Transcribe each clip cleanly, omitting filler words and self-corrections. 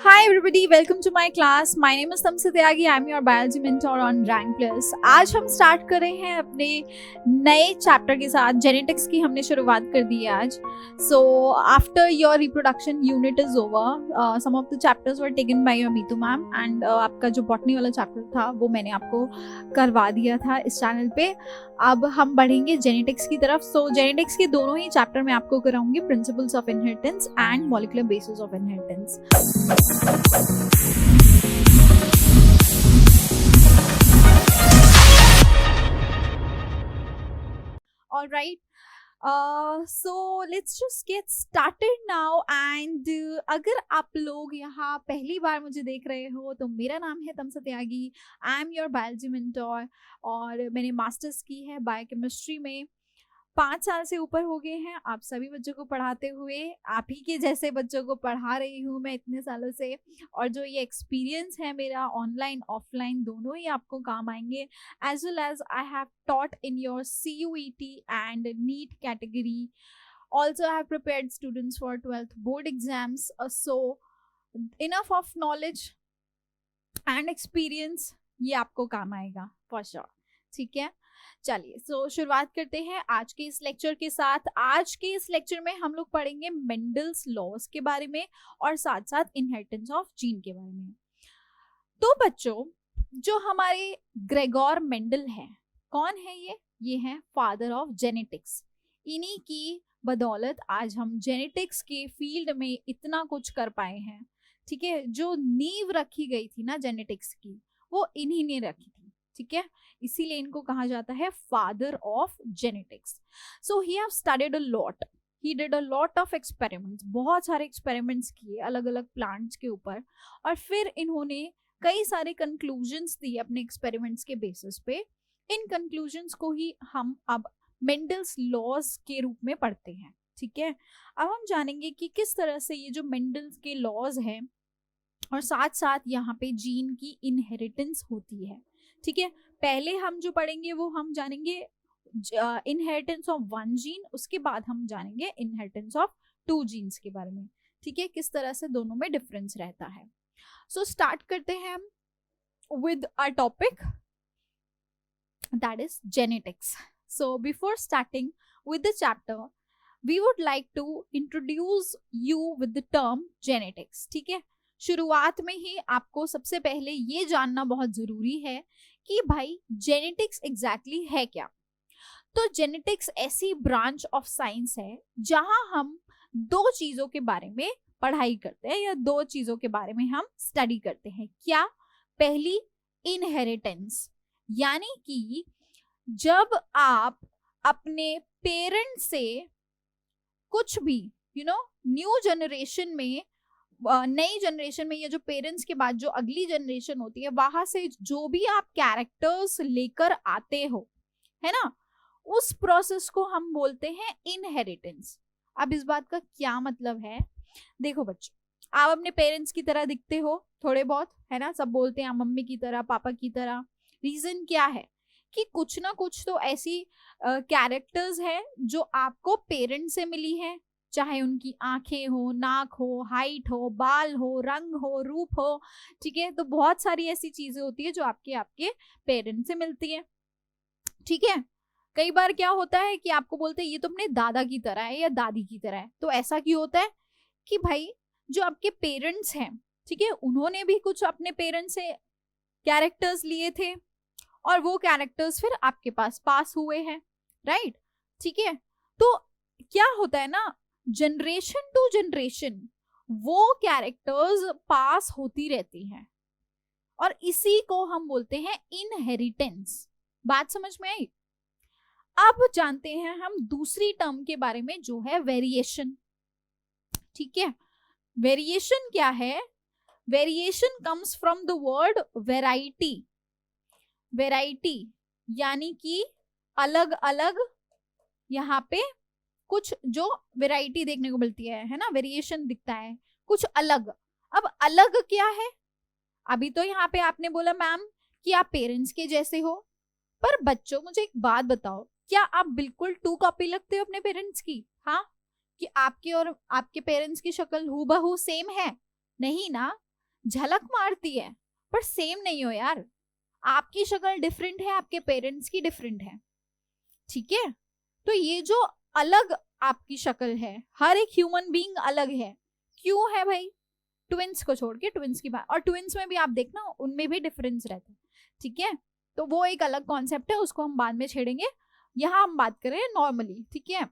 Hi everybody, welcome to my class. My name is Tamsa Tyagi. I'm your biology mentor on Rank Plus. आज हम start कर रहे हैं अपने नए चैप्टर के साथ. जेनेटिक्स की हमने शुरुआत कर दी है आज. So after your reproduction unit is over, some of the chapters were taken by your Meetu ma'am and आपका जो बॉटनी वाला चैप्टर था वो मैंने आपको करवा दिया था इस चैनल पे. अब हम बढ़ेंगे जेनेटिक्स की तरफ. सो जेनेटिक्स के दोनों ही चैप्टर मैं आपको कराऊंगी, principles of inheritance and molecular basis of inheritance. All right. So let's just get started now. And अगर आप लोग यहाँ पहली बार मुझे देख रहे हो तो मेरा नाम है Tamsa Tyagi. I am your biology mentor और मैंने मास्टर्स की है बायोकेमिस्ट्री में. 5 साल से ऊपर हो गए हैं आप सभी बच्चों को पढ़ाते हुए. आप ही के जैसे बच्चों को पढ़ा रही हूँ मैं इतने सालों से. और जो ये एक्सपीरियंस है मेरा ऑनलाइन ऑफलाइन दोनों ही आपको काम आएंगे. As well as I have taught in your CUET and NEET category. Also, I have prepared students for 12th board exams. So, enough of knowledge and experience ये आपको काम आएगा for sure. ठीक है, चलिए सो शुरुआत करते हैं आज के इस लेक्चर के साथ. आज के इस लेक्चर में हम लोग पढ़ेंगे मेंडल्स लॉज के बारे में और साथ साथ इनहेरिटेंस ऑफ जीन के बारे में. तो बच्चों, जो हमारे ग्रेगोर मेंडल है, कौन है ये है फादर ऑफ जेनेटिक्स. इन्हीं की बदौलत आज हम जेनेटिक्स के फील्ड में इतना कुछ कर पाए हैं. ठीक है, जो नींव रखी गई थी ना जेनेटिक्स की, वो इन्हीं ने रखी थी. ठीक है, इसीलिए इनको कहा जाता है father of genetics. So he have studied a lot. He did a lot of experiments. बहुत सारे एक्सपेरिमेंट्स किए अलग अलग प्लांट्स के ऊपर और फिर इन्होंने कई सारे कंक्लूजन्स दिए अपने एक्सपेरिमेंट्स के बेसिस पे. इन कंक्लूजन्स को ही हम अब मेंडल्स लॉज के रूप में पढ़ते हैं. ठीक है, अब हम जानेंगे कि किस तरह से ये जो मेंडल्स के लॉज हैं और साथ साथ यहाँ पे जीन की इनहेरिटेंस होती है. ठीक है, पहले हम जो पढ़ेंगे वो हम जानेंगे इनहेरिटेंस ऑफ 1 जीन, उसके बाद हम जानेंगे इनहेरिटेंस ऑफ 2 जीन्स के बारे में. ठीक है, किस तरह से दोनों में डिफरेंस रहता है. सो स्टार्ट करते हैं हम with a topic that is genetics. So before starting with the chapter, we would like to introduce you with the term genetics. ठीक है, शुरुआत में ही आपको सबसे पहले ये जानना बहुत जरूरी है कि भाई जेनेटिक्स एग्जैक्टली है क्या. तो जेनेटिक्स ऐसी ब्रांच ऑफ साइंस है जहां हम 2 चीजों के बारे में पढ़ाई करते हैं या 2 चीजों के बारे में हम स्टडी करते हैं. क्या? पहली, इनहेरिटेंस, यानी कि जब आप अपने पेरेंट्स से कुछ भी न्यू जनरेशन में, नई जनरेशन में, या जो पेरेंट्स के बाद जो अगली जनरेशन होती है वहां से जो भी आप कैरेक्टर्स लेकर आते हो, है ना, उस प्रोसेस को हम बोलते हैं इनहेरिटेंस. अब इस बात का क्या मतलब है? देखो बच्चों, आप अपने पेरेंट्स की तरह दिखते हो थोड़े बहुत, है ना, सब बोलते हैं मम्मी की तरह, पापा की तरह. रीजन क्या है कि कुछ ना कुछ तो ऐसी कैरेक्टर्स है जो आपको पेरेंट्स से मिली है, चाहे उनकी आंखें हो, नाक हो, हाइट हो, बाल हो, रंग हो, रूप हो. ठीक है, तो बहुत सारी ऐसी चीजें होती है जो आपके पेरेंट्स से मिलती है. ठीक है, कई बार क्या होता है कि आपको बोलते हैं ये तो अपने दादा की तरह है या दादी की तरह है. तो ऐसा क्यों होता है कि भाई जो आपके पेरेंट्स हैं, ठीक है, उन्होंने भी कुछ अपने पेरेंट्स से कैरेक्टर्स लिए थे और वो कैरेक्टर्स फिर आपके पास हुए हैं. राइट? ठीक है, तो क्या होता है ना, जनरेशन टू जनरेशन वो कैरेक्टर्स पास होती रहती हैं और इसी को हम बोलते हैं इनहेरिटेंस. बात समझ में आई? अब जानते हैं हम दूसरी टर्म के बारे में जो है वेरिएशन. ठीक है, वेरिएशन क्या है? Variation comes from the word variety. Variety यानी कि अलग अलग, यहाँ पे कुछ जो वेराइटी देखने को मिलती है ना, वेरिएशन दिखता है कुछ अलग. अब अलग क्या है? अभी तो यहाँ पे आपने बोला मैम कि आप पेरेंट्स के जैसे हो, पर बच्चों मुझे एक बात बताओ, क्या आप बिल्कुल 2 कॉपी लगते हो अपने पेरेंट्स की? हाँ, कि आपके और आपके पेरेंट्स की शक्ल हूबहू सेम है? नहीं ना. झलक मारती है पर सेम नहीं हो यार। आपकी शक्ल डिफरेंट है, आपके पेरेंट्स की डिफरेंट है, ठीक है। तो ये जो अलग आपकी शक्ल है, हर एक ह्यूमन बीइंग अलग है। क्यों है भाई? ट्विंस को छोड़ के, ट्विंस की बात, और ट्विंस में भी आप देखना उनमें भी डिफरेंस रहता है, ठीक है। तो वो एक अलग कॉन्सेप्ट है, उसको हम बाद में छेड़ेंगे। यहाँ हम बात करें नॉर्मली, ठीक है,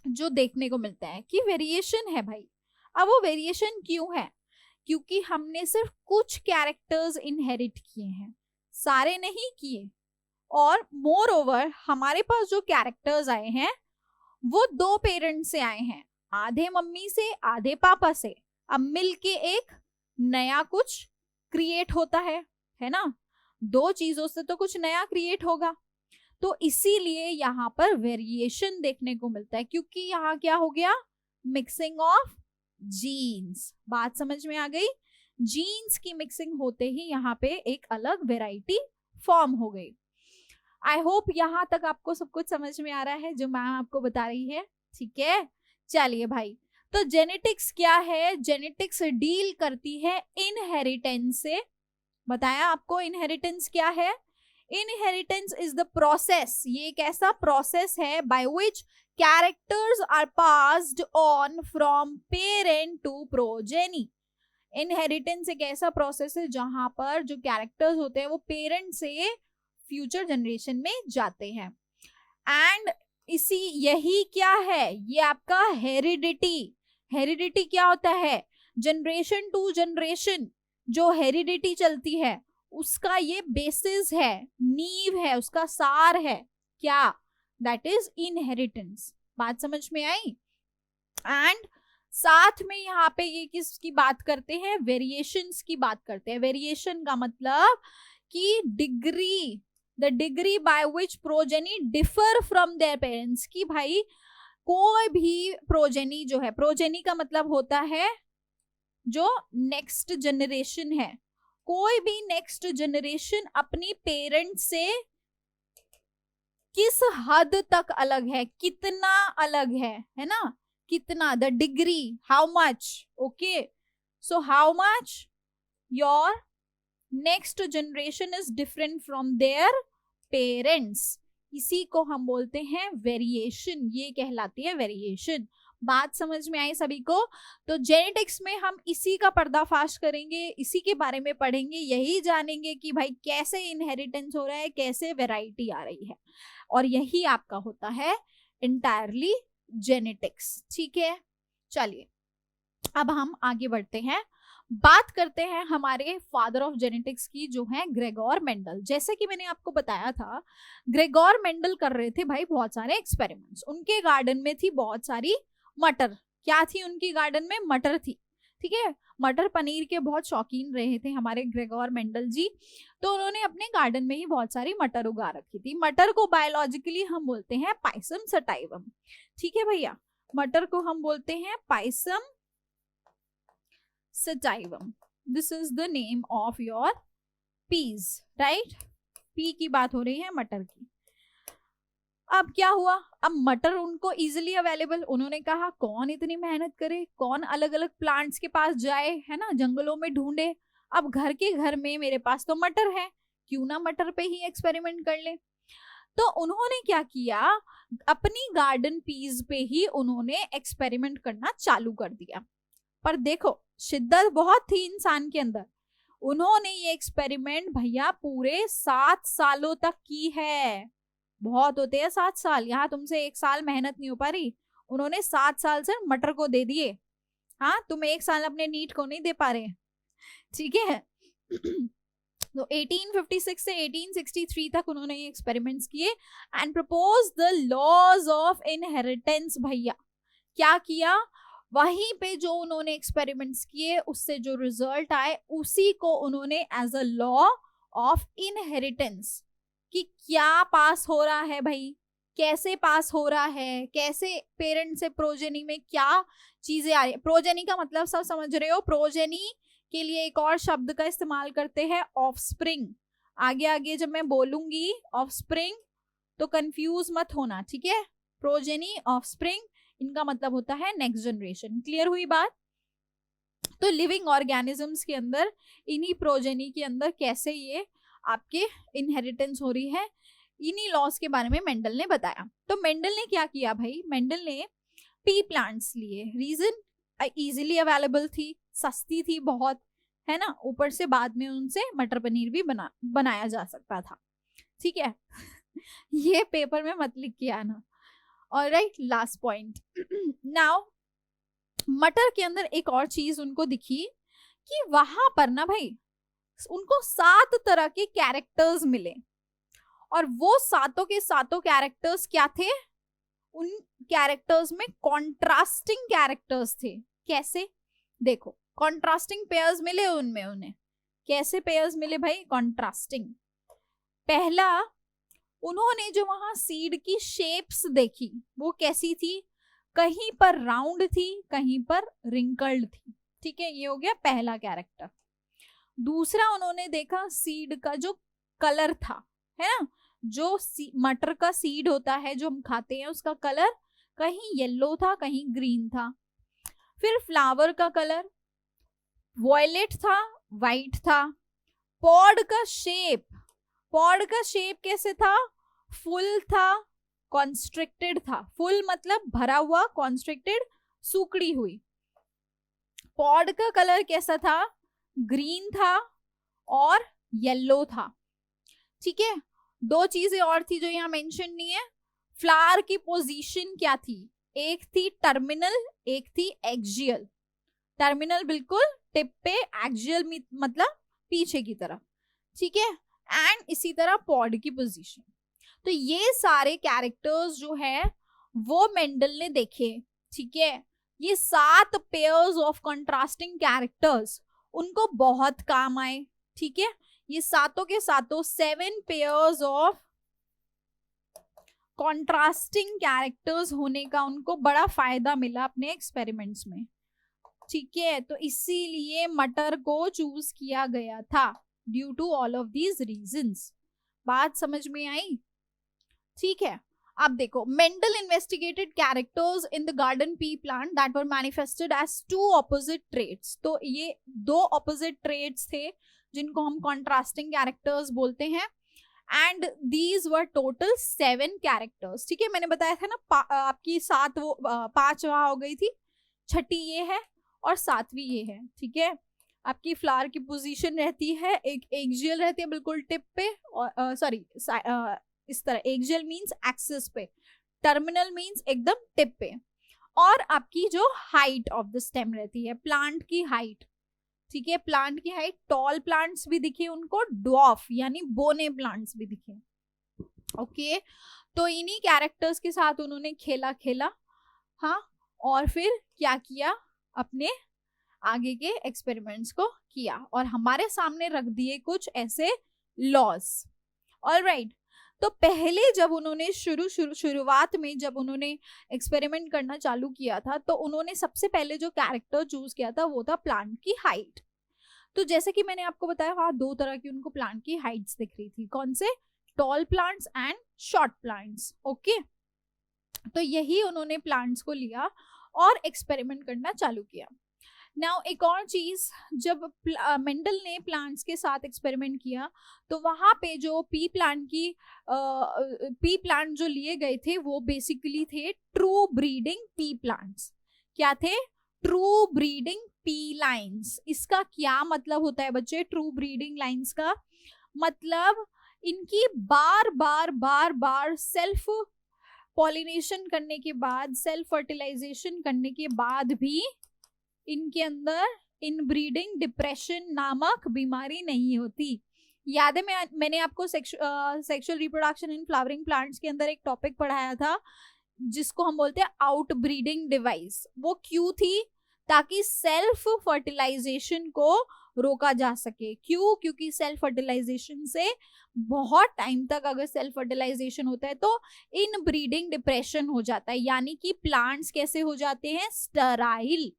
जो देखने को मिलता है कि वेरिएशन है भाई। अब वो वेरिएशन क्यों है? क्योंकि हमने सिर्फ कुछ कैरेक्टर्स इनहेरिट किए हैं, सारे नहीं किए। और मोर ओवर हमारे पास जो कैरेक्टर्स आए हैं वो दो पेरेंट्स से आए हैं, आधे मम्मी से आधे पापा से। अब मिलके एक नया कुछ क्रिएट होता है ना। दो चीजों से तो कुछ नया क्रिएट होगा। तो इसीलिए यहाँ पर वेरिएशन देखने को मिलता है, क्योंकि यहाँ क्या हो गया? Mixing of genes. बात समझ में आ गई? जीन्स की मिक्सिंग होते ही यहाँ पे एक अलग वेराइटी फॉर्म हो गई। आई होप यहाँ तक आपको सब कुछ समझ में आ रहा है जो मैम आपको बता रही है, ठीक है। चलिए भाई, तो जेनेटिक्स क्या है? जेनेटिक्स डील करती है इनहेरिटेंस से। बताया आपको इनहेरिटेंस क्या है? इनहेरिटेंस इज द प्रोसेस, ये एक ऐसा प्रोसेस है by which characters are passed on from parent to progeny. Inheritance एक ऐसा प्रोसेस है जहां पर जो कैरेक्टर्स होते हैं वो पेरेंट से फ्यूचर जनरेशन में जाते हैं। एंड यही क्या है? ये आपका हेरिडिटी। हेरिडिटी क्या होता है? जनरेशन टू जनरेशन जो हेरिडिटी चलती है उसका ये बेसिस है, नींव है, उसका सार है। क्या? That is inheritance. बात समझ में आई? एंड साथ में यहाँ पे ये किसकी बात करते हैं? वेरिएशंस की बात करते हैं। वेरिएशन का मतलब कि degree, the degree by which progeny differ from their parents. की भाई कोई भी प्रोजेनी जो है, प्रोजेनी का मतलब होता है जो नेक्स्ट जनरेशन है, कोई भी नेक्स्ट जनरेशन अपनी पेरेंट से किस हद तक अलग है, कितना अलग है ना, कितना, the degree, how much, okay. So how much your next generation is different from their parents, इसी को हम बोलते हैं वेरिएशन। ये कहलाती है वेरिएशन। बात समझ में आई सभी को? तो जेनेटिक्स में हम इसी का पर्दाफाश करेंगे, इसी के बारे में पढ़ेंगे, यही जानेंगे कि भाई कैसे इनहेरिटेंस हो रहा है, कैसे वैरायटी आ रही है, और यही आपका होता है इंटायरली जेनेटिक्स, ठीक है। चलिए अब हम आगे बढ़ते हैं, बात करते हैं हमारे फादर ऑफ जेनेटिक्स की जो है ग्रेगोर मेंडल। जैसे कि मैंने आपको बताया था, ग्रेगोर मेंडल कर रहे थे भाई बहुत सारे एक्सपेरिमेंट्स। उनके गार्डन में थी बहुत सारी मटर। क्या थी उनकी गार्डन में? मटर थी, ठीक है। मटर पनीर के बहुत शौकीन रहे थे हमारे ग्रेगोर मेंडल जी। तो उन्होंने अपने गार्डन में ही बहुत सारी मटर उगा रखी थी। मटर को बायोलॉजिकली हम बोलते हैं पाइसम सटाइवम, ठीक है भैया। मटर को हम बोलते हैं pisum sativum. This is the name of your peas, right. Pea की बात हो रही है, मटर की। अब क्या हुआ? अब मटर उनको इजीली अवेलेबल, उन्होंने कहा कौन इतनी मेहनत करे, कौन अलग अलग प्लांट्स के पास जाए, है ना, जंगलों में ढूंढे। अब घर के घर में मेरे पास तो मटर है, क्यों ना मटर पे ही एक्सपेरिमेंट कर ले। तो उन्होंने क्या किया? अपनी गार्डन पीज पे ही उन्होंने एक्सपेरिमेंट करना चालू कर दिया। पर देखो शिद्दत बहुत थी इंसान के अंदर। उन्होंने ये एक्सपेरिमेंट भैया पूरे 7 सालों तक की है। बहुत होते हैं 7 साल, यहाँ तुमसे 1 साल मेहनत नहीं हो पा रही, उन्होंने 7 साल से मटर को दे दिए। हाँ, तुम 1 साल अपने नीट को नहीं दे पा रहे, ठीक है। तो 1856 से 1863 तक उन्होंने ये एक्सपेरिमेंट्स किए and propose the laws of inheritance. भैया क्या किया? वहीं पे जो उन्होंने एक्सपेरिमेंट्स किए उससे जो रिजल्ट आए उसी को उन्होंने as a law of inheritance कि क्या पास हो रहा है भाई, कैसे पास हो रहा है, कैसे पेरेंट से प्रोजेनी में क्या चीजें आ रही है। प्रोजेनी का मतलब सब समझ रहे हो? प्रोजेनी के लिए एक और शब्द का इस्तेमाल करते हैं, ऑफस्प्रिंग। आगे आगे जब मैं बोलूंगी ऑफस्प्रिंग तो कंफ्यूज मत होना, ठीक है। प्रोजेनी, ऑफस्प्रिंग, इनका मतलब होता है नेक्स्ट जनरेशन। क्लियर हुई बात? तो लिविंग ऑर्गेनिजम्स के अंदर, इन्हीं प्रोजेनी के अंदर कैसे ये आपके इनहेरिटेंस हो रही है, इन्हीं लॉस के बारे में मेंडल ने बताया। तो मेंडल ने क्या किया भाई, मेंडल ने पी प्लांट्स लिए। रीजन, इजीली अवेलेबल थी, सस्ती थी बहुत, है ना, ऊपर से बाद में उनसे मटर पनीर भी बनाया जा सकता था, ठीक है। ये पेपर में मत लिख के आना। Alright, last point. नाउ मटर के अंदर एक और चीज उनको दिखी कि वहां पर ना भाई उनको 7 तरह के कैरेक्टर्स मिले, और वो सातों के सातों कैरेक्टर्स क्या थे, उन कैरेक्टर्स में कॉन्ट्रास्टिंग कैरेक्टर्स थे। कैसे, देखो, कॉन्ट्रास्टिंग पेयर्स मिले उनमें, उन्हें कैसे पेयर्स मिले भाई, कॉन्ट्रास्टिंग। पहला, उन्होंने जो वहां सीड की शेप्स देखी वो कैसी थी, कहीं पर राउंड थी, कहीं पर रिंकल्ड थी, ठीक है, ये हो गया पहला कैरेक्टर। दूसरा, उन्होंने देखा सीड का जो कलर था, है ना, जो मटर का सीड होता है जो हम खाते हैं, उसका कलर कहीं येलो था, कहीं ग्रीन था। फिर फ्लावर का कलर वॉयलेट था, वाइट था। पॉड का शेप, पॉड का शेप कैसे था, फुल था, कॉन्स्ट्रिक्टेड था। फुल मतलब भरा हुआ, कॉन्स्ट्रिक्टेड सूखड़ी हुई। पॉड का कलर कैसा था, ग्रीन था और येलो था, ठीक है। 2 चीजें और थी जो यहाँ मेंशन नहीं है। फ्लावर की पोजीशन क्या थी, एक थी टर्मिनल, एक थी एक्सियल। टर्मिनल बिल्कुल टिप पे, एक्सियल मतलब पीछे की तरफ, ठीक है। एंड इसी तरह पॉड की पोजीशन। तो ये सारे कैरेक्टर्स जो है वो मेंडल ने देखे, ठीक है। ये 7 पेयर्स ऑफ कंट्रास्टिंग कैरेक्टर्स उनको बहुत काम आए, ठीक है। ये सातों के सातों 7 पेयर्स ऑफ कॉन्ट्रास्टिंग कैरेक्टर्स होने का उनको बड़ा फायदा मिला अपने एक्सपेरिमेंट्स में, ठीक है। तो इसीलिए मटर को चूज किया गया था, due to all of these reasons. बात समझ में आई, ठीक है। अब देखो, Mendel investigated characters in the garden pea plant that were manifested as 2 opposite traits. तो ये 2 ऑपोजिट ट्रेट्स थे जिनको हम कॉन्ट्रास्टिंग कैरेक्टर्स बोलते हैं। And these were total 7 characters, ठीक है। मैंने बताया था ना, आपकी 7 वो 5 वहां हो गई थी, छठी ये है और 7वीं ये है, ठीक है। आपकी फ्लावर की पोजीशन रहती है, एक एक्सियल रहती है बिल्कुल टिप पे, और सॉरी इस तरह, एक्सियल मींस एक्सिस पे, टर्मिनल मींस एकदम टिप पे, और आपकी जो हाइट ऑफ द स्टेम रहती है, प्लांट की हाइट, ठीक है। प्लांट की हाइट, टॉल प्लांट्स भी दिखे उनको, ड्वार्फ यानी बोने प्लांट्स भी दिखे, ओके। तो इन्हीं कैरेक्टर्स के साथ उन्होंने खेला, हाँ, और फिर क्या किया, अपने आगे के एक्सपेरिमेंट्स को किया और हमारे सामने रख दिए कुछ ऐसे लॉज। ऑलराइट, तो पहले जब उन्होंने शुरुआत में जब उन्होंने एक्सपेरिमेंट करना चालू किया था, तो उन्होंने सबसे पहले जो कैरेक्टर चूज किया था वो था प्लांट की हाइट। तो जैसे कि मैंने आपको बताया, वहां 2 तरह की उनको प्लांट की हाइट्स दिख रही थी, कौन से, tall plants and short plants, okay. तो यही उन्होंने प्लांट्स को लिया और एक्सपेरिमेंट करना चालू किया। नाउ एक और चीज, जब मेंडल ने प्लांट्स के साथ एक्सपेरिमेंट किया तो वहां पे जो पी प्लांट जो लिए गए थे वो बेसिकली थे ट्रू ब्रीडिंग पी प्लांट्स। क्या थे, ट्रू ब्रीडिंग पी लाइन्स। इसका क्या मतलब होता है बच्चे, ट्रू ब्रीडिंग लाइन्स का मतलब इनकी बार बार सेल्फ पॉलिनेशन करने के बाद, सेल्फ फर्टिलाइजेशन करने के बाद भी इनके अंदर इनब्रीडिंग डिप्रेशन नामक बीमारी नहीं होती। याद है, मैंने आपको sexual reproduction in flowering plants के अंदर एक टॉपिक पढ़ाया था जिसको हम बोलते हैं आउट ब्रीडिंग डिवाइस। वो क्यों थी, ताकि सेल्फ फर्टिलाइजेशन को रोका जा सके। क्यों, क्योंकि सेल्फ फर्टिलाइजेशन से बहुत टाइम तक अगर सेल्फ फर्टिलाइजेशन होता है तो इन ब्रीडिंग डिप्रेशन हो जाता है, यानी कि प्लांट्स कैसे हो जाते हैं, स्टराइल।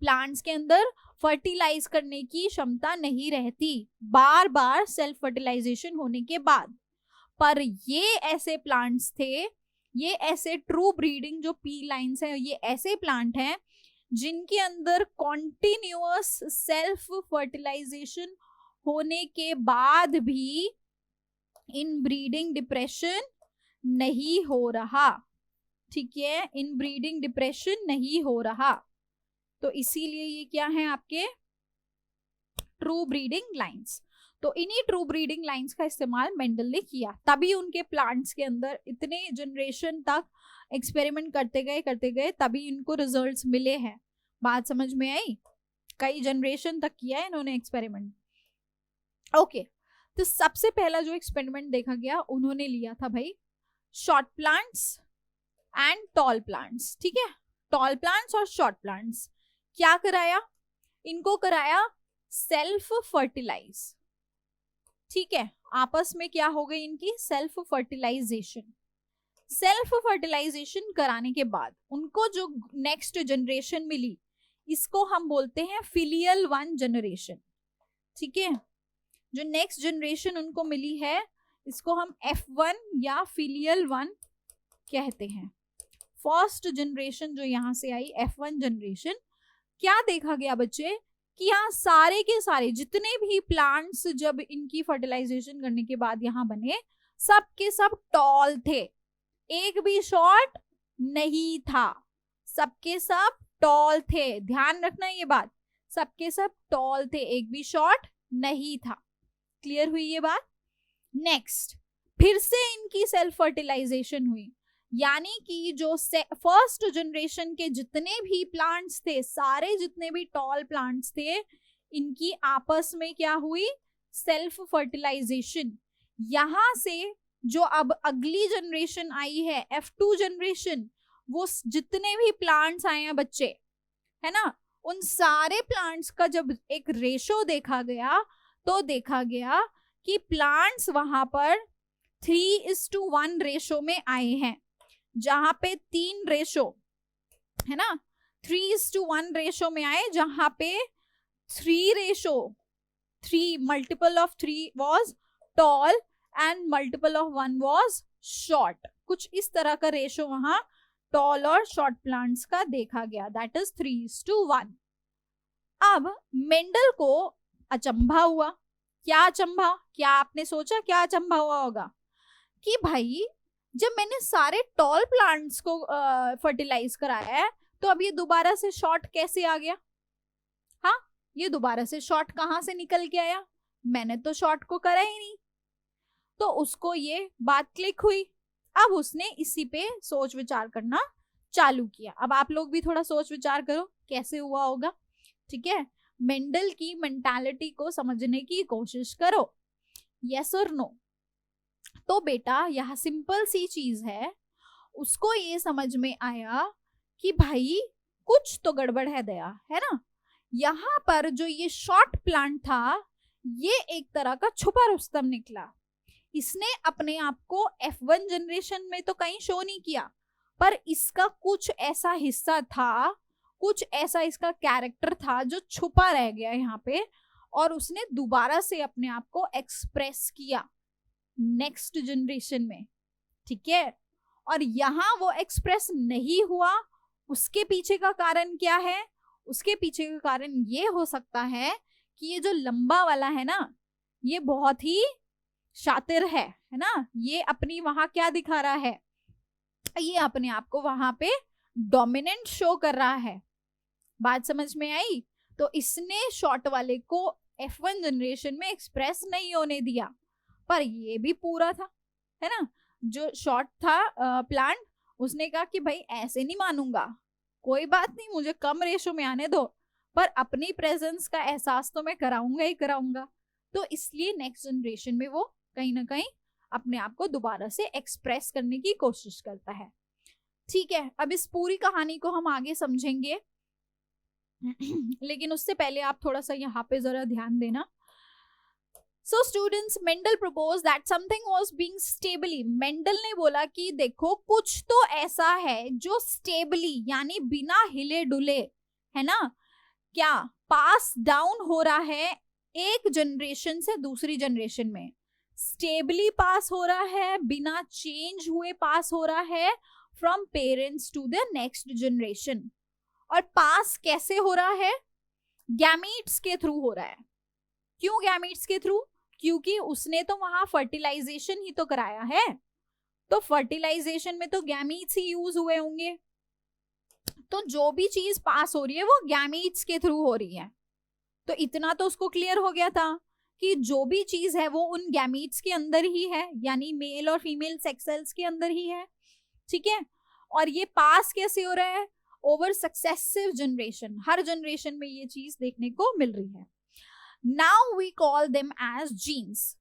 प्लांट्स के अंदर फर्टिलाइज करने की क्षमता नहीं रहती बार बार सेल्फ फर्टिलाइजेशन होने के बाद। पर ये ऐसे प्लांट्स थे, ये ऐसे ट्रू ब्रीडिंग जो पी लाइन्स हैं, ये ऐसे प्लांट हैं जिनके अंदर कॉन्टिन्यूअस सेल्फ फर्टिलाइजेशन होने के बाद भी इनब्रीडिंग डिप्रेशन नहीं हो रहा, ठीक है, इनब्रीडिंग डिप्रेशन नहीं हो रहा। तो इसीलिए ये क्या है आपके ट्रू ब्रीडिंग लाइंस। तो इन्हीं ट्रू ब्रीडिंग लाइंस का इस्तेमाल मेंडल ने किया, तभी उनके प्लांट्स के अंदर इतने जनरेशन तक एक्सपेरिमेंट करते गए तभी इनको रिजल्ट्स मिले हैं। बात समझ में आई? कई जनरेशन तक किया है इन्होंने एक्सपेरिमेंट। ओके, तो सबसे पहला जो एक्सपेरिमेंट देखा गया उन्होंने लिया था भाई short plants and tall plants, ठीक है, टॉल प्लांट्स और शॉर्ट प्लांट्स। क्या कराया इनको? कराया सेल्फ फर्टिलाइज, ठीक है, आपस में क्या हो गई इनकी सेल्फ फर्टिलाइजेशन। सेल्फ फर्टिलाइजेशन कराने के बाद उनको जो नेक्स्ट जनरेशन मिली इसको हम बोलते हैं फिलियल वन जनरेशन, ठीक है। जो नेक्स्ट जनरेशन उनको मिली है इसको हम F1 या फिलियल वन कहते हैं। फर्स्ट जनरेशन जो यहां से आई F1 जनरेशन, क्या देखा गया बच्चे कि यहाँ सारे के सारे जितने भी प्लांट्स जब इनकी फर्टिलाइजेशन करने के बाद यहाँ बने सब के सब टॉल थे, एक भी शॉर्ट नहीं था, सबके सब टॉल थे। ध्यान रखना ये बात, सबके सब टॉल थे, एक भी शॉर्ट नहीं था। क्लियर हुई ये बात? नेक्स्ट फिर से इनकी सेल्फ फर्टिलाइजेशन हुई, यानी कि जो फर्स्ट जनरेशन के जितने भी प्लांट्स थे, सारे जितने भी टॉल प्लांट्स थे, इनकी आपस में क्या हुई सेल्फ फर्टिलाइजेशन। यहां से जो अब अगली जनरेशन आई है F2 जनरेशन, वो जितने भी प्लांट्स आए हैं बच्चे, है ना, उन सारे प्लांट्स का जब एक रेशो देखा गया तो देखा गया कि प्लांट्स वहां पर 3:1 रेशो में आए हैं, जहां पे 3 रेशो है ना, 3:1 रेशो में आए, जहां पे 3 multiple of 3 was tall and multiple of 1 was short. कुछ इस तरह का रेशो वहां टॉल और शॉर्ट प्लांट्स का देखा गया, दैट इज 3:1। अब मेंडल को अचंभा हुआ। क्या अचंभा? क्या आपने सोचा क्या अचंभा हुआ होगा कि भाई जब मैंने सारे टॉल प्लांट्स को फर्टिलाइज कराया है तो अब ये दोबारा से शॉर्ट कैसे आ गया? हाँ, ये दोबारा से शॉर्ट कहां से निकल के आया? मैंने तो शॉर्ट को करा ही नहीं। तो उसको ये बात क्लिक हुई। अब उसने इसी पे सोच विचार करना चालू किया। अब आप लोग भी थोड़ा सोच विचार करो कैसे हुआ होगा, ठीक है। मेंडल की मेंटालिटी को समझने की कोशिश करो, यस और नो। तो बेटा यह सिंपल सी चीज है, उसको ये समझ में आया कि भाई कुछ तो गड़बड़ है दया, है ना। यहाँ पर जो ये शॉर्ट प्लांट था ये एक तरह का छुपा रुस्तम निकला। इसने अपने आप को F1 जनरेशन में तो कहीं शो नहीं किया, पर इसका कुछ ऐसा हिस्सा था, कुछ ऐसा इसका कैरेक्टर था जो छुपा रह गया यहाँ पे, और उसने दोबारा से अपने आप को एक्सप्रेस किया नेक्स्ट जनरेशन में, ठीक है। और यहाँ वो एक्सप्रेस नहीं हुआ, उसके पीछे का कारण क्या है? उसके पीछे का कारण ये हो सकता है कि ये जो लंबा वाला है ना, ये बहुत ही शातिर है ना, ये अपनी वहां क्या दिखा रहा है, ये अपने आप को वहां पे डोमिनेंट शो कर रहा है। बात समझ में आई? तो इसने शॉर्ट वाले को F1 जनरेशन में एक्सप्रेस नहीं होने दिया, पर ये भी पूरा था, है ना। जो शॉर्ट था प्लांट, उसने कहा कि भाई ऐसे नहीं मानूंगा, कोई बात नहीं, मुझे कम रेशो में आने दो, पर अपनी प्रेजेंस का एहसास तो मैं कराऊंगा ही कराऊंगा। तो इसलिए नेक्स्ट जनरेशन में वो कहीं ना कहीं अपने आप को दोबारा से एक्सप्रेस करने की कोशिश करता है, ठीक है। अब इस पूरी कहानी को हम आगे समझेंगे, लेकिन उससे पहले आप थोड़ा सा यहाँ पे जरा ध्यान देना। So students, Mendel proposed that something was being stably. Mendel ने बोला कि देखो कुछ तो ऐसा है जो स्टेबली यानी बिना हिले डुले, है ना, क्या पास डाउन हो रहा है एक जनरेशन से दूसरी जनरेशन में, स्टेबली पास हो रहा है, बिना चेंज हुए पास हो रहा है from parents to the next generation. और पास कैसे हो रहा है? गैमीट्स के थ्रू हो रहा है। क्यों गैमीट्स के थ्रू? क्योंकि उसने तो वहां फर्टिलाइजेशन ही तो कराया है, तो फर्टिलाइजेशन में तो गैमीट्स ही यूज हुए होंगे। तो जो भी चीज पास हो रही है वो गैमीट्स के थ्रू हो रही है। तो इतना तो उसको क्लियर हो गया था कि जो भी चीज है वो उन गैमीट्स के अंदर ही है, यानी मेल और फीमेल सेक्स सेल्स के अंदर ही है। ठीक है, और ये पास कैसे हो रहा है? ओवर सक्सेसिव जनरेशन, हर जनरेशन में ये चीज देखने को मिल रही है। Now we call them as genes.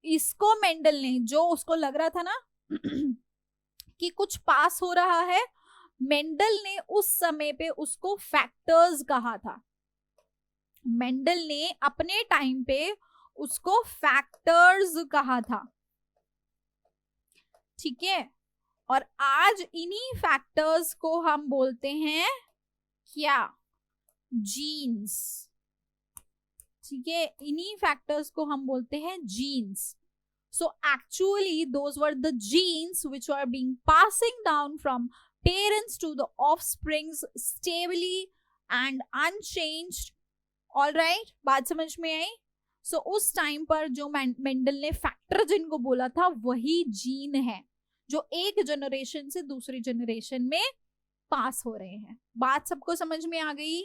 इसको मेंडल ने, जो उसको लग रहा था ना कि कुछ पास हो रहा है, मेंडल ने उस समय पे उसको फैक्टर्स कहा था। मेंडल ने अपने टाइम पे उसको फैक्टर्स कहा था। ठीक है, और आज इन्हीं फैक्टर्स को हम बोलते हैं क्या? जीन्स। ठीक है, इन्हीं फैक्टर्स को हम बोलते हैं jeans. So actually those were the genes which were being passing down from parents to the offsprings stably and unchanged. All right, बात समझ में आई? So उस टाइम पर जो मेंडल ने फैक्टर जिनको बोला था वही जीन है जो एक जनरेशन से दूसरी जनरेशन में पास हो रहे हैं। बात सबको समझ में आ गई?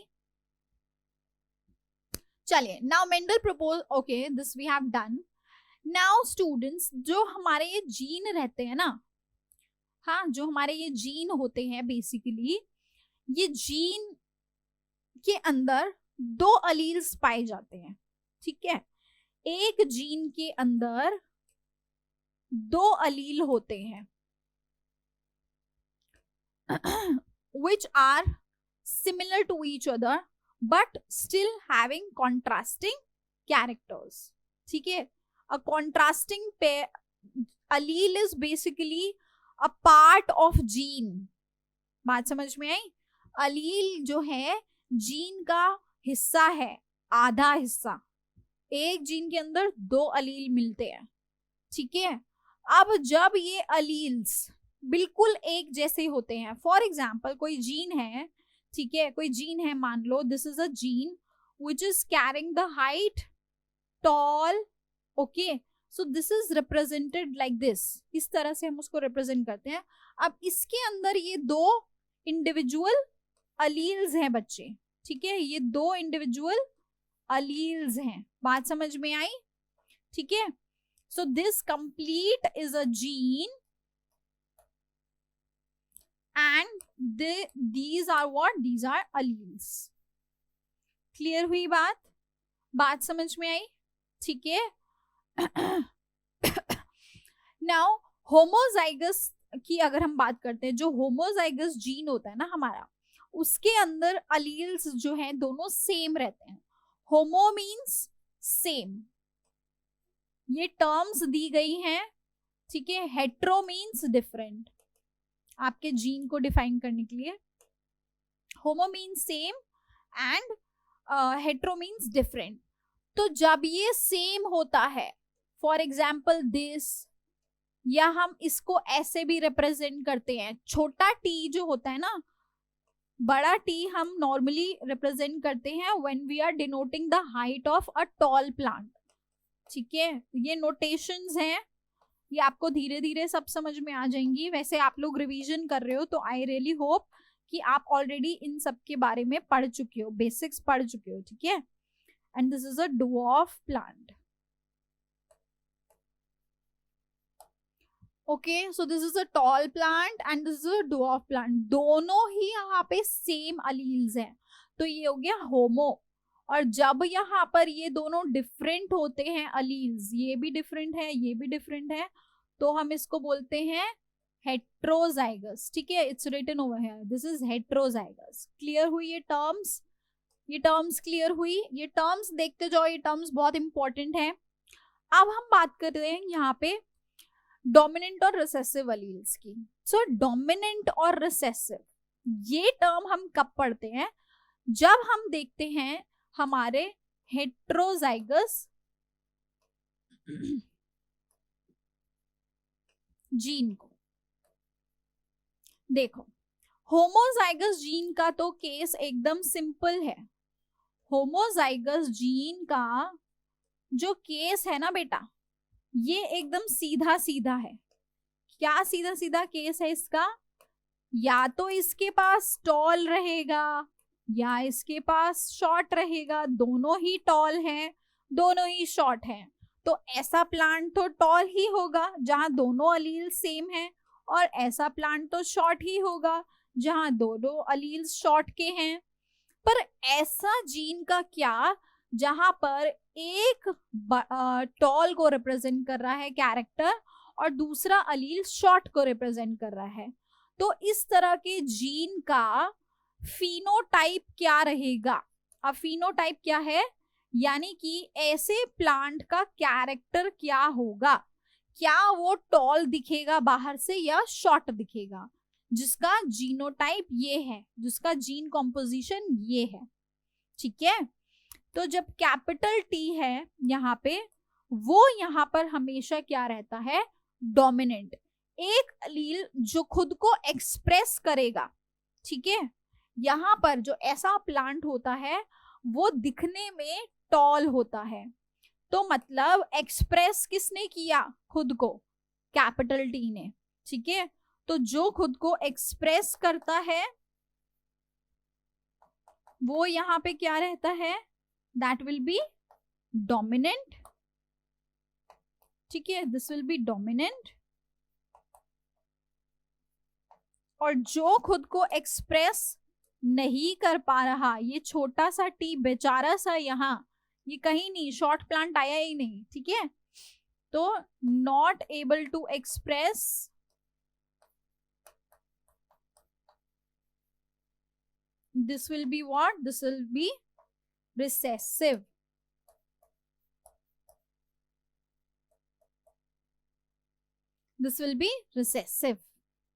चलिए, now Mendel propose, okay this we have done. Now students, जो हमारे ये जीन रहते हैं ना, हाँ, जो हमारे ये जीन होते हैं बेसिकली, ये जीन के अंदर दो अलील्स पाए जाते हैं। ठीक है, एक जीन के अंदर दो अलील होते हैं which are similar to each other but still having contrasting characters. ठीक है, a contrasting pair allele is basically a part of gene. बात समझ में आई? allele जो है जीन का हिस्सा है, आधा हिस्सा। एक जीन के अंदर दो अलील मिलते हैं। ठीक है, अब जब ये अलील्स बिल्कुल एक जैसे होते हैं, फॉर एग्जाम्पल कोई जीन है, ठीक है, कोई जीन है, मान लो this is a gene which is carrying the height tall, okay, so this is represented like this, इस तरह से हम उसको रिप्रेजेंट करते हैं। अब इसके अंदर ये दो इंडिविजुअल अलील्स हैं बच्चे। ठीक है, ये दो इंडिविजुअल अलील्स हैं। बात समझ में आई? ठीक है, so this complete is a gene and these are what? These are alleles. Clear हुई बात? बात समझ में आई? ठीक है, नाउ होमोजाइगस की अगर हम बात करते हैं, जो होमोजाइगस जीन होता है ना हमारा, उसके अंदर अलील्स जो हैं दोनों सेम रहते हैं। होमो मीन्स सेम, ये टर्म्स दी गई हैं। ठीक है, हेट्रो मीन्स डिफरेंट, आपके जीन को डिफाइन करने के लिए। होमो means same and hetero means different. तो जब ये सेम होता है, फॉर एग्जाम्पल दिस, या हम इसको ऐसे भी रिप्रेजेंट करते हैं, छोटा टी जो होता है ना, बड़ा टी हम नॉर्मली रिप्रेजेंट करते हैं when we are denoting the height of a tall plant. ठीक है, ये नोटेशंस हैं, ये आपको धीरे धीरे सब समझ में आ जाएंगी। वैसे आप लोग रिवीजन कर रहे हो तो आई रियली होप कि आप ऑलरेडी इन सब के बारे में पढ़ चुके हो, बेसिक्स पढ़ चुके हो। ठीक है, and this is a dwarf plant. Okay, so this is a tall plant and this is a dwarf plant. दोनों ही यहाँ पे सेम अलील्स हैं, तो ये हो गया होमो। और जब यहाँ पर ये दोनों डिफरेंट होते हैं अलील्स, ये भी डिफरेंट है, ये भी डिफरेंट है, तो हम इसको बोलते हैं हेट्रोजाइगस। ठीक है, it's written over here, this is heterozygous. Clear हुई ये टर्म्स? ये टर्म्स क्लियर हुई? ये टर्म्स देखते जाओ, ये टर्म्स बहुत इंपॉर्टेंट है। अब हम बात कर रहे हैं यहाँ पे डोमिनेंट और रिसेसिव अलील्स की। सो डोमिनेंट और रिसेसिव, ये टर्म हम कब पढ़ते हैं? जब हम देखते हैं हमारे हेट्रोजाइगस जीन को। देखो, होमोजाइगस जीन का तो केस एकदम सिंपल है। होमोजाइगस जीन का जो केस है ना बेटा, ये एकदम सीधा सीधा है। क्या सीधा सीधा केस है इसका? या तो इसके पास टॉल रहेगा या इसके पास शॉर्ट रहेगा, दोनों ही टॉल हैं, दोनों ही शॉर्ट हैं। तो ऐसा प्लांट तो टॉल ही होगा जहां दोनों अलील सेम हैं, और ऐसा प्लांट तो शॉर्ट ही होगा जहां दोनों अलील शॉर्ट के हैं। पर ऐसा जीन का क्या जहां पर एक टॉल को रिप्रेजेंट कर रहा है कैरेक्टर और दूसरा अलील शॉर्ट को रिप्रेजेंट कर रहा है? तो इस तरह के जीन का फिनोटाइप क्या रहेगा? अब फिनोटाइप क्या है, यानी कि ऐसे प्लांट का कैरेक्टर क्या होगा? क्या वो टॉल दिखेगा बाहर से या शॉर्ट दिखेगा, जिसका जीनोटाइप ये है, जिसका जीन कॉम्पोजिशन ये है। ठीक है, तो जब कैपिटल टी है यहाँ पे, वो यहाँ पर हमेशा क्या रहता है? डोमिनेंट। एक अलील जो खुद को एक्सप्रेस करेगा। ठीक है, यहाँ पर जो ऐसा प्लांट होता है वो दिखने में टॉल होता है, तो मतलब एक्सप्रेस किसने किया खुद को? कैपिटल टी ने। ठीक है, तो जो खुद को एक्सप्रेस करता है वो यहाँ पे क्या रहता है? That will B dominant. ठीक है, दिस विल बी डोमिनेंट। और जो खुद को एक्सप्रेस नहीं कर पा रहा, ये छोटा सा टी बेचारा सा, यहाँ ये कहीं नहीं, शॉर्ट प्लांट आया ही नहीं। ठीक है, तो not able to express, this will be what? This will be recessive. This will be recessive.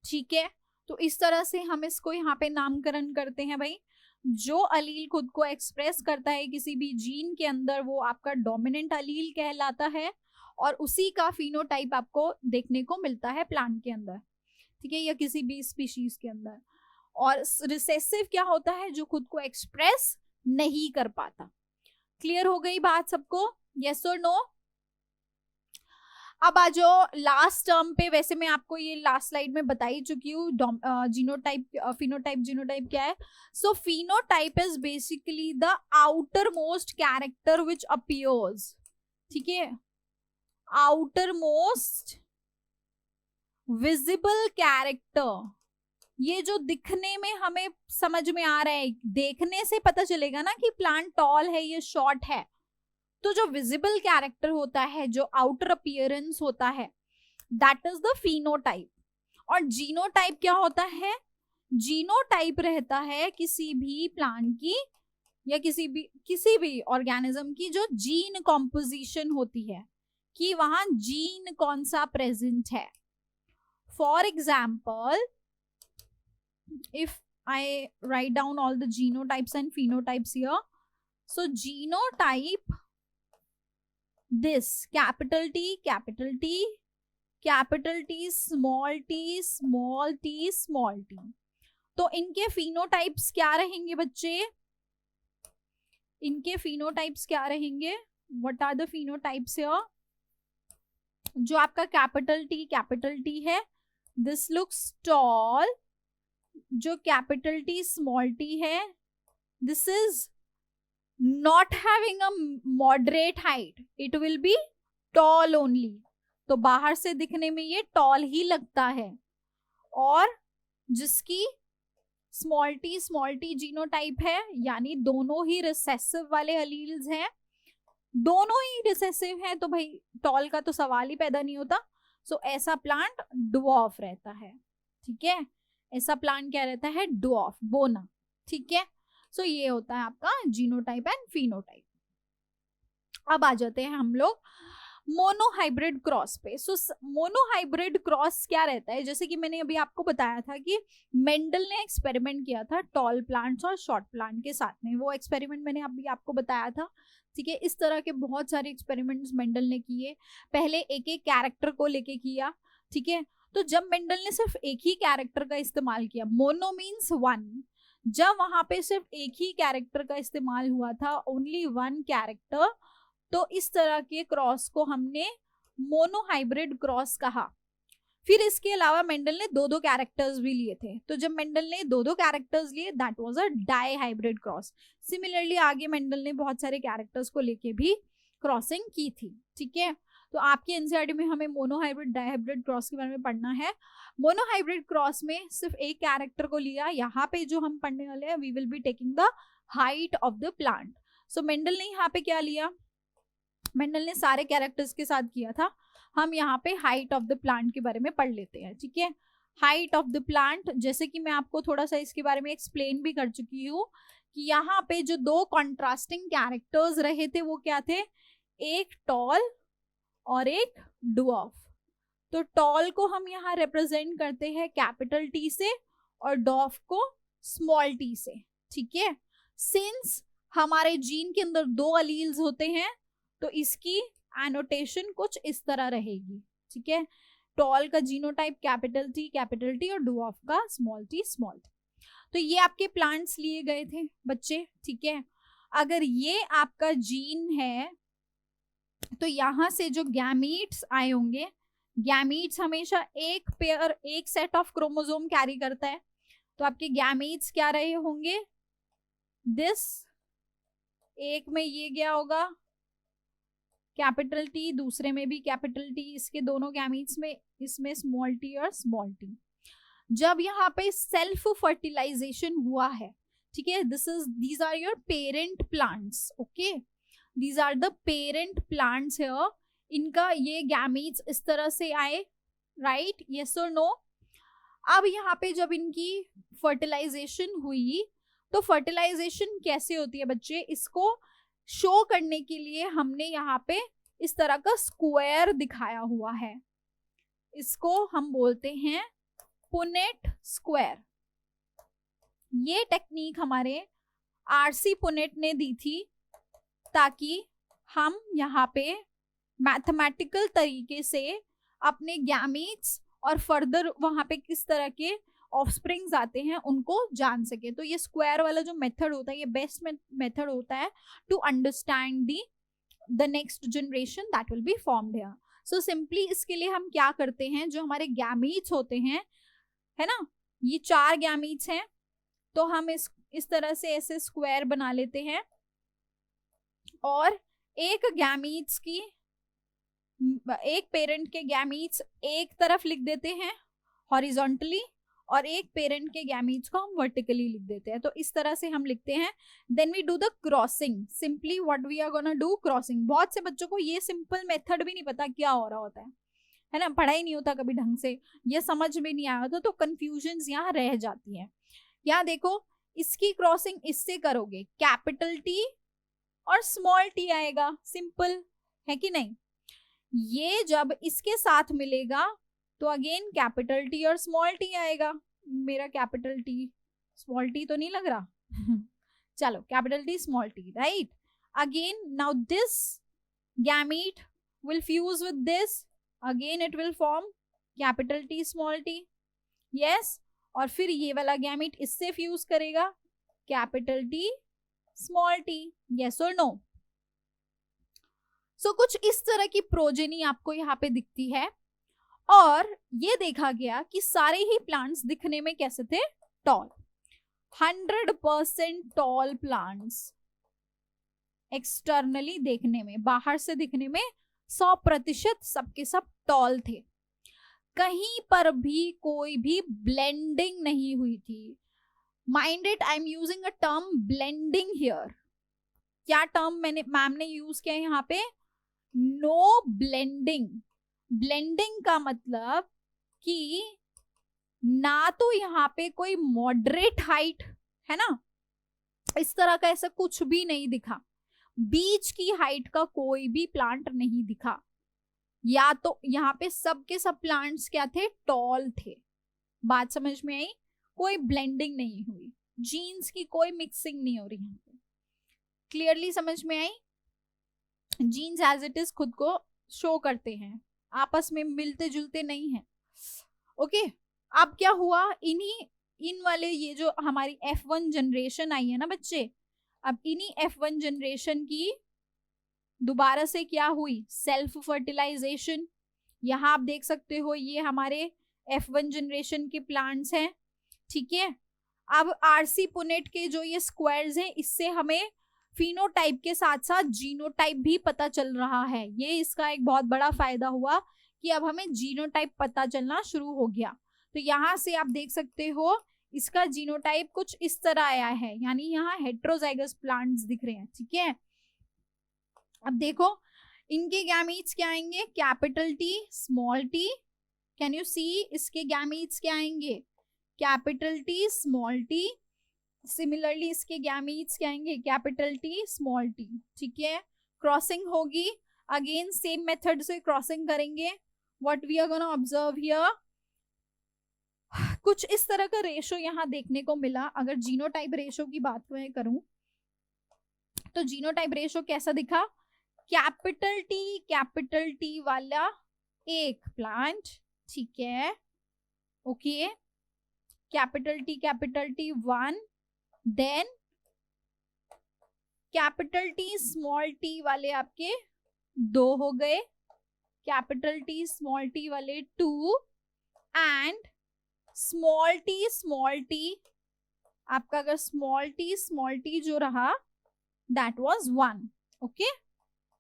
ठीक है, तो इस तरह से हम इसको यहाँ पे नामकरण करते हैं भाई। जो अलील खुद को एक्सप्रेस करता है किसी भी जीन के अंदर, वो आपका डोमिनेंट अलील कहलाता है, और उसी का फिनोटाइप आपको देखने को मिलता है प्लांट के अंदर। ठीक है, या किसी भी स्पीशीज के अंदर। और रिसेसिव क्या होता है? जो खुद को एक्सप्रेस नहीं कर पाता। क्लियर हो गई बात सबको? यस और नो? अब आ जाओ लास्ट टर्म पे। वैसे मैं आपको ये लास्ट स्लाइड में बता ही चुकी हूँ जीनोटाइप, फिनोटाइप, जीनोटाइप क्या है। So phenotype is basically the outermost character which appears. ठीक है, आउटर मोस्ट विजिबल कैरेक्टर, ये जो दिखने में हमें समझ में आ रहा है, देखने से पता चलेगा ना कि प्लांट टॉल है, ये शॉर्ट है। तो जो विजिबल कैरेक्टर होता है, जो आउटर अपीयरेंस होता है, दैट इज द फिनोटाइप। और जीनोटाइप क्या होता है? जीनोटाइप रहता है किसी भी प्लांट की या किसी भी ऑर्गेनिज्म की जो जीन कॉम्पोजिशन होती है, कि वहां जीन कौन सा प्रेजेंट है। For example, if I write down all the genotypes and phenotypes here, so genotype, this capital T, capital T, capital T, small t, small t, small t, तो इनके phenotypes क्या रहेंगे बच्चे? इनके phenotypes क्या रहेंगे? What are the phenotypes here? जो आपका capital T है, this looks tall. जो कैपिटल टी स्मॉल टी है, this is not having a moderate height, it will be toll only. तो बाहर से दिखने में ये टॉल ही लगता है। और जिसकी स्मॉल टी जीनोटाइप है, यानी दोनों ही रिसेसिव वाले अलील्स हैं, दोनों ही रिसेसिव हैं, तो भाई टॉल का तो सवाल ही पैदा नहीं होता। सो ऐसा प्लांट ड्वार्फ रहता है। ठीक है, ऐसा प्लांट क्या रहता है? ड्वार्फ, बोना। ठीक है, सो ये होता है आपका जीनोटाइप एंड फिनोटाइप। अब आ जाते हैं हम लोग मोनोहाइब्रिड क्रॉस पे। सो मोनोहाइब्रिड क्रॉस क्या रहता है? जैसे कि मैंने अभी आपको बताया था कि मेंडल ने एक्सपेरिमेंट किया था टॉल प्लांट्स और शॉर्ट प्लांट के साथ में, वो एक्सपेरिमेंट मैंने अभी आपको बताया था। ठीक है, इस तरह के बहुत सारे एक्सपेरिमेंट्स मेंडल ने किए। पहले एक एक कैरेक्टर को लेके किया। ठीक है, तो जब मेंडल ने सिर्फ एक ही कैरेक्टर का इस्तेमाल किया, मोनो मीन्स वन, जब वहां पे सिर्फ एक ही कैरेक्टर का इस्तेमाल हुआ था, ओनली वन कैरेक्टर, तो इस तरह के क्रॉस को हमने मोनोहाइब्रिड क्रॉस कहा। फिर इसके अलावा मेंडल ने दो दो कैरेक्टर्स भी लिए थे, तो जब मेंडल ने दो दो कैरेक्टर्स लिए, that was a dihybrid cross. Similarly आगे मेंडल ने बहुत सारे कैरेक्टर्स को लेके भी क्रॉसिंग की थी, ठीक है। तो आपके एनसीईआरटी में हमें मोनोहाइब्रिड डाई हाइब्रिड क्रॉस के बारे में पढ़ना है। मोनोहाइब्रिड क्रॉस में सिर्फ एक कैरेक्टर को लिया। यहाँ पे जो हम पढ़ने वाले हैं, we will be taking the height of the plant. So Mendel ने यहाँ पे क्या लिया, मेंडल ने सारे कैरेक्टर्स के साथ किया था। हम यहाँ पे हाइट ऑफ द प्लांट के बारे में पढ़ लेते हैं, ठीक है। हाइट ऑफ द प्लांट, जैसे कि मैं आपको थोड़ा सा इसके बारे में एक्सप्लेन भी कर चुकी हूँ कि यहाँ पे जो दो कॉन्ट्रास्टिंग कैरेक्टर्स रहे थे वो क्या थे, एक टॉल और एक ड्वार्फ। तो टॉल को हम यहाँ रिप्रेजेंट करते हैं कैपिटल टी से और डॉर्फ को स्मॉल टी से, ठीक है। सिंस हमारे जीन के अंदर दो अलील्स होते हैं, तो इसकी एनोटेशन कुछ इस तरह रहेगी, ठीक है। टॉल का जीनोटाइप कैपिटल टी और ड्वार्फ का स्मॉल टी। तो ये आपके प्लांट्स लिए गए थे बच्चे, ठीक है। अगर ये आपका जीन है तो यहां से जो गैमीट्स आए होंगे, गैमीट्स हमेशा एक पेयर, एक सेट ऑफ क्रोमोसोम कैरी करता है, तो आपके गैमीट्स क्या रहे होंगे, दिस, एक में ये गया होगा कैपिटल टी, दूसरे में भी कैपिटल टी, इसके दोनों गैमीट्स में, इसमें स्मॉल टी और स्मॉल टी। जब यहाँ पे सेल्फ फर्टिलाइजेशन हुआ है, ठीक है, these are your parent plants, okay, these are the parent plants here. इनका ये गैमीट्स इस तरह से आए, राइट, यस और नो। अब यहाँ पे जब इनकी फर्टिलाइजेशन हुई, तो फर्टिलाइजेशन कैसे होती है बच्चे, इसको शो करने के लिए हमने यहाँ पे इस तरह का स्क्वायर दिखाया हुआ है, इसको हम बोलते हैं पुनेट स्क्वायर। ये टेक्निक हमारे आरसी पुनेट ने दी थी ताकि हम यहाँ पे मैथमेटिकल तरीके से अपने गैमीट्स और फर्दर वहां पे किस तरह के ऑफस्प्रिंग्स आते हैं उनको जान सके। तो ये स्क्वायर वाला जो मेथड होता है, ये बेस्ट मेथड होता है to understand the next generation that will be formed here. So simply इसके लिए हम क्या करते हैं, जो हमारे गैमीट्स होते हैं, है ना, ये 4 गैमीट्स हैं, तो हम इस तरह से ऐसे स्क्वायर बना लेते हैं और एक गैमीट्स की, एक पेरेंट के गैमीट्स एक तरफ लिख देते हैं हॉरिजॉन्टली और एक पेरेंट के गैमीट्स को हम वर्टिकली लिख देते हैं। तो इस तरह से हम लिखते हैं। Then we do the crossing. Simply what we are gonna do, crossing. बहुत से बच्चों को ये सिंपल मेथड भी नहीं पता क्या हो रहा होता है ना, पढ़ाई नहीं होता कभी ढंग से, ये समझ में नहीं आया होता, तो कंफ्यूजन्स यहाँ रह जाती हैं। यहाँ देखो, इसकी क्रॉसिंग इससे करोगे, कैपिटल टी और स्मॉल टी आएगा, सिंपल है कि नहीं। ये जब इसके साथ मिलेगा तो अगेन कैपिटल टी और स्मॉल टी आएगा। मेरा कैपिटल टी स्मॉल टी तो नहीं लग रहा चलो, capital T small T, right. Again now this gamete will fuse with this, again it will form capital T small t, yes। और फिर ये वाला गैमीट इससे फ्यूज करेगा, capital T small t, yes और no। सो कुछ इस तरह की प्रोजेनी आपको यहाँ पे दिखती है। और ये देखा गया कि सारे ही प्लांट्स दिखने में कैसे थे, टॉल, 100% टॉल प्लांट्स। एक्सटर्नली देखने में, बाहर से दिखने में 100% सबके सब टॉल थे। कहीं पर भी कोई भी ब्लेंडिंग नहीं हुई थी। Mind it, I am using a term blending here. क्या टर्म मैम ने यूज किया यहाँ पे, नो ब्लेंडिंग। ब्लेंडिंग का मतलब कि ना तो यहाँ पे कोई मॉडरेट हाइट है ना, इस तरह का ऐसा कुछ भी नहीं दिखा, बीच की हाइट का कोई भी प्लांट नहीं दिखा, या तो यहाँ पे सबके सब प्लांट्स क्या थे, टॉल थे। बात समझ में आई, कोई ब्लेंडिंग नहीं हुई, जीन्स की कोई मिक्सिंग नहीं हो रही यहाँ पे, क्लियरली समझ में आई। जीन्स एज इट इज खुद को शो करते हैं, आपस में मिलते जुलते नहीं हैं। ओके, अब क्या हुआ, इन वाले ये जो हमारी F1 जनरेशन आई है ना बच्चे, अब इन्हीं F1 जनरेशन की दोबारा से क्या हुई, सेल्फ फर्टिलाइजेशन। यहाँ आप देख सकते हो ये हमारे F1 जनरेशन के प्लांट्स हैं, ठीक है। अब आरसी पुनेट के जो ये स्क्वायर्स हैं, इससे हमें फिनोटाइप के साथ साथ जीनोटाइप भी पता चल रहा है। ये इसका एक बहुत बड़ा फायदा हुआ कि अब हमें जीनोटाइप पता चलना शुरू हो गया। तो यहाँ से आप देख सकते हो इसका जीनोटाइप कुछ इस तरह आया है, यानी यहाँ हेट्रोजाइगस प्लांट्स दिख रहे हैं, ठीक है। अब देखो इनके गैमीट्स क्या आएंगे, capital T small T, can you see, इसके गैमीट्स क्या आएंगे, capital T small T. Similarly इसके गैमीट्स क्या आएंगे, कैपिटल टी स्मॉल टी, ठीक है। क्रॉसिंग होगी, अगेन सेम मेथड से क्रॉसिंग करेंगे। What we are gonna observe here, कुछ इस तरह का रेशो यहाँ देखने को मिला। अगर जीनोटाइप रेशो की बात मैं करूं तो जीनोटाइप रेशो कैसा दिखा, कैपिटल टी वाला एक प्लांट, ठीक है, okay, capital T 1, then capital T small T वाले आपके 2 हो गए, कैपिटल टी स्मॉल टी वाले 2, एंड स्मॉल टी आपका अगर स्मॉल टी जो रहा दैट वाज 1, ओके।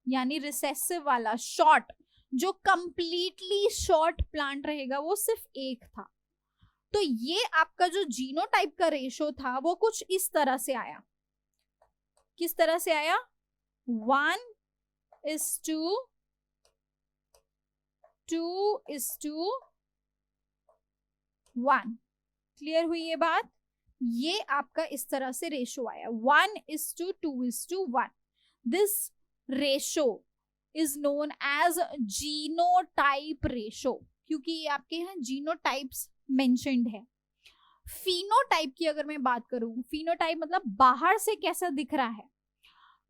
यानी रिसेसिव वाला शॉर्ट, जो कंप्लीटली शॉर्ट प्लांट रहेगा वो सिर्फ एक था। तो ये आपका जो जीनोटाइप का रेशो था वो कुछ इस तरह से आया, किस तरह से आया, 1:2, 2:1। क्लियर हुई ये बात, ये आपका इस तरह से रेशो आया, 1:2:1। This ratio is known as genotype ratio, क्योंकि ये आपके यहाँ जीनोटाइप्स मेंशन्ड है। फिनोटाइप की अगर मैं बात करूं, फिनोटाइप मतलब बाहर से कैसा दिख रहा है,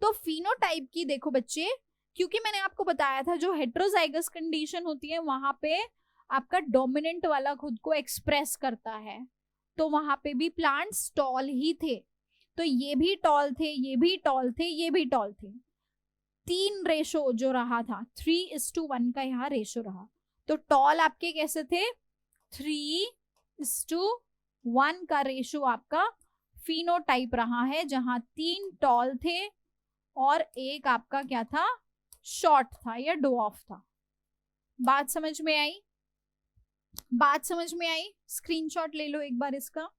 तो फिनोटाइप की देखो बच्चे, क्योंकि मैंने आपको बताया था जो हेट्रोजाइगस कंडीशन होती है वहां पे आपका डोमिनेंट वाला खुद को एक्सप्रेस करता है, तो वहां पे भी प्लांट्स टॉल ही थे। तो ये भी टॉल थे, ये भी टॉल थे, ये भी टॉल थे। 3 रेशो जो रहा था, 3:1 का यहाँ रेशो रहा। तो टॉल आपके कैसे थे, 3:1 का रेशो आपका फिनोटाइप रहा है, जहां 3 टॉल थे और एक आपका क्या था, शॉर्ट था या डॉफ था। बात समझ में आई, बात समझ में आई, स्क्रीनशॉट ले लो एक बार इसका।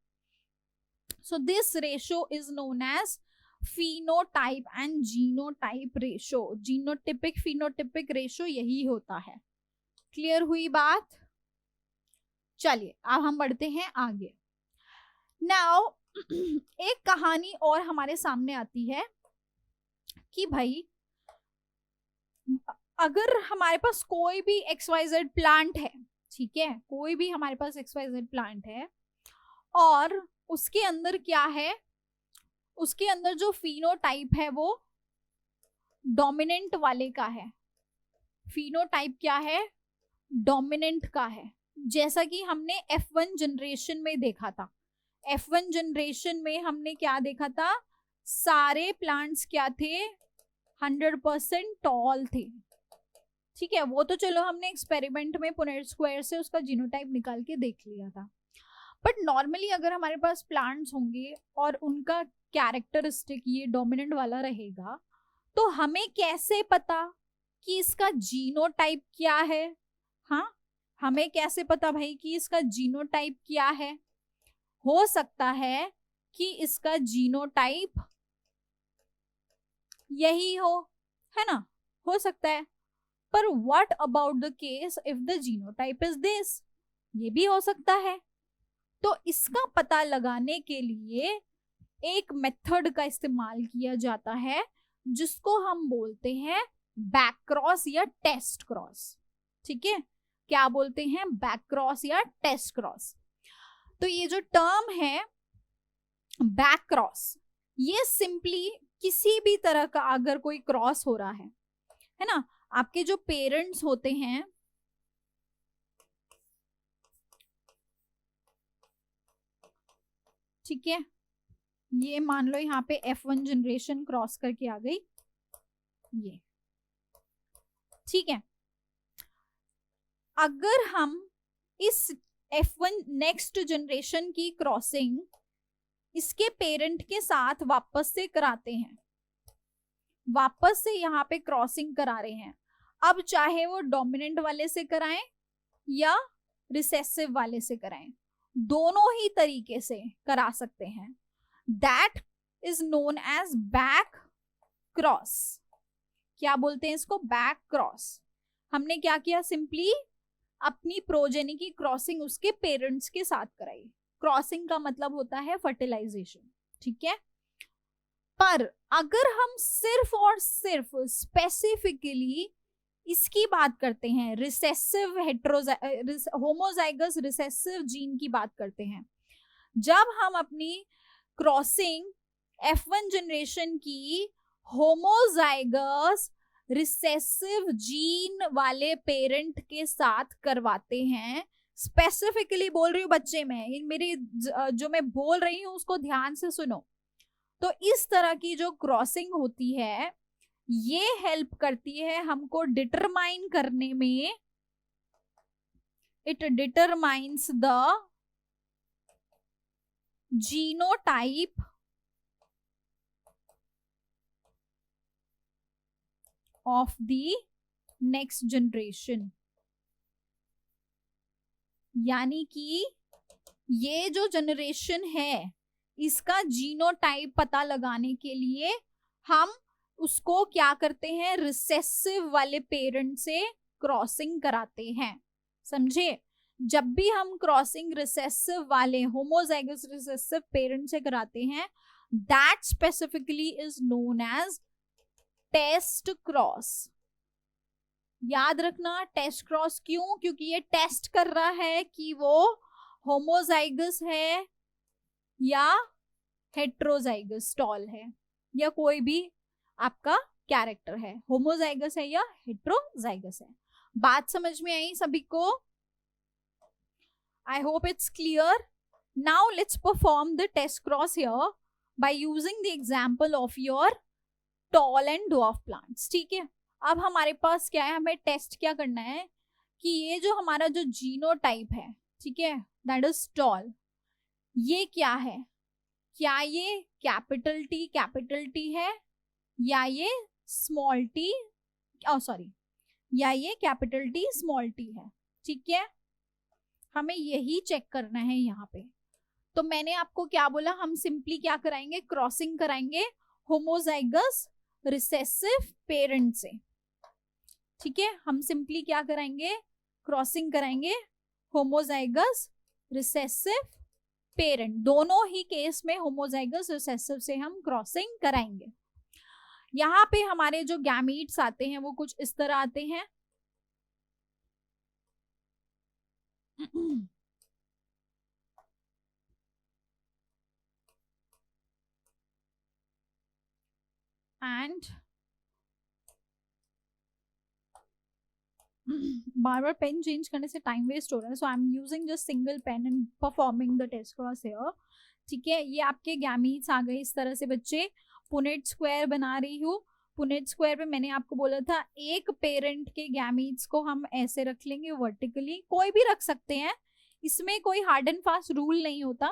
So this ratio is known as phenotype and genotype ratio. Genotypic phenotypic ratio यही होता है। क्लियर हुई बात, चलिए अब हम बढ़ते हैं आगे। नाउ एक कहानी और हमारे सामने आती है कि भाई अगर हमारे पास कोई भी XYZ प्लांट है, ठीक है, कोई भी हमारे पास XYZ प्लांट है और उसके अंदर क्या है, उसके अंदर जो फिनोटाइप है वो डोमिनेंट वाले का है। फिनोटाइप क्या है, डोमिनेंट का है। जैसा कि हमने F1 जनरेशन में देखा था, F1 जनरेशन में हमने क्या देखा था, सारे प्लांट्स क्या थे, 100% टॉल थे, ठीक है। वो तो चलो हमने एक्सपेरिमेंट में पुनेट स्क्वायर से उसका जीनोटाइप निकाल के देख लिया था। बट नॉर्मली अगर हमारे पास प्लांट्स होंगे और उनका कैरेक्टरिस्टिक ये डोमिनेंट वाला रहेगा, तो हमें कैसे पता कि इसका जीनोटाइप क्या है, हाँ, हमें कैसे पता भाई कि इसका जीनोटाइप क्या है। हो सकता है कि इसका जीनोटाइप यही हो, है ना, हो सकता है। पर what about the case if the genotype is this, ये भी हो सकता है। तो इसका पता लगाने के लिए एक मेथड का इस्तेमाल किया जाता है जिसको हम बोलते हैं बैक क्रॉस या टेस्ट क्रॉस, ठीक है। क्या बोलते हैं, बैक क्रॉस या टेस्ट क्रॉस। तो ये जो टर्म है बैक क्रॉस, ये सिंपली किसी भी तरह का अगर कोई क्रॉस हो रहा है ना, आपके जो पेरेंट्स होते हैं, ठीक है, ये मान लो यहाँ पे F1 जनरेशन क्रॉस करके आ गई ये, ठीक है। अगर हम इस F1 नेक्स्ट जनरेशन की क्रॉसिंग इसके पेरेंट के साथ वापस से कराते हैं, वापस से यहाँ पे क्रॉसिंग करा रहे हैं, अब चाहे वो डोमिनेंट वाले से कराएं या रिसेसिव वाले से कराएं, दोनों ही तरीके से करा सकते हैं। That is known as back cross. क्या बोलते हैं इसको? Back cross. हमने क्या किया? सिंपली अपनी प्रोजेनी की क्रॉसिंग उसके पेरेंट्स के साथ कराई। क्रॉसिंग का मतलब होता है फर्टिलाइजेशन, ठीक है। पर अगर हम सिर्फ और सिर्फ स्पेसिफिकली इसकी बात करते हैं, रिसेसिव होमोजाइगस रिसेसिव जीन की बात करते हैं, जब हम अपनी क्रॉसिंग F1 जनरेशन की होमोजाइगस रिसेसिव जीन वाले पेरेंट के साथ करवाते हैं, स्पेसिफिकली बोल रही हूँ बच्चे, में मेरी जो मैं बोल रही हूँ उसको ध्यान से सुनो। तो इस तरह की जो क्रॉसिंग होती है ये हेल्प करती है हमको डिटरमाइन करने में, it determines the genotype of the next generation. यानी कि ये जो जनरेशन है इसका जीनोटाइप पता लगाने के लिए हम उसको क्या करते हैं? रिसेसिव वाले पेरेंट से क्रॉसिंग कराते हैं, समझे। जब भी हम क्रॉसिंग रिसेसिव वाले होमोजाइगस रिसेसिव पेरेंट से कराते हैं, that specifically is known as test cross. याद रखना टेस्ट क्रॉस क्यों? क्योंकि ये टेस्ट कर रहा है कि वो होमोजाइगस है या हेट्रोजाइगस टॉल है, या कोई भी आपका कैरेक्टर है, होमोजाइगस है या हेट्रोजाइगस है। बात समझ में आई सभी को? I hope it's clear. Now let's perform the test cross here by using the example of your tall and dwarf plants, ठीक है। अब हमारे पास क्या है? हमें टेस्ट क्या करना है कि ये जो हमारा जो जीनोटाइप है, ठीक है, दैट इज टॉल, ये क्या है? क्या ये कैपिटल टी है या ये स्मॉल टी, सॉरी, या ये कैपिटल टी स्मॉल टी है, ठीक है। हमें यही चेक करना है यहाँ पे। तो मैंने आपको क्या बोला? हम सिंपली क्या कराएंगे? क्रॉसिंग कराएंगे होमोजाइगस रिसेसिव पेरेंट से, ठीक है। हम सिंपली क्या कराएंगे? क्रॉसिंग कराएंगे होमोजाइगस रिसेसिव पेरेंट। दोनों ही केस में होमोजाइगस रिसेसिव से हम क्रॉसिंग कराएंगे। यहाँ पे हमारे जो गैमीट्स आते हैं वो कुछ इस तरह आते हैं। एंड बार बार पेन चेंज करने से टाइम वेस्ट हो रहा है, so I am using just single pen and performing the test cross here, ठीक है। ये आपके गैमीट्स आ गए इस तरह से बच्चे। पुनेट स्क्वायर बना रही हूँ। पुनेट स्क्वायर पे मैंने आपको बोला था एक पेरेंट के गैमीट्स को हम ऐसे रख लेंगे वर्टिकली, कोई भी रख सकते हैं, इसमें कोई हार्ड एंड फास्ट रूल नहीं होता,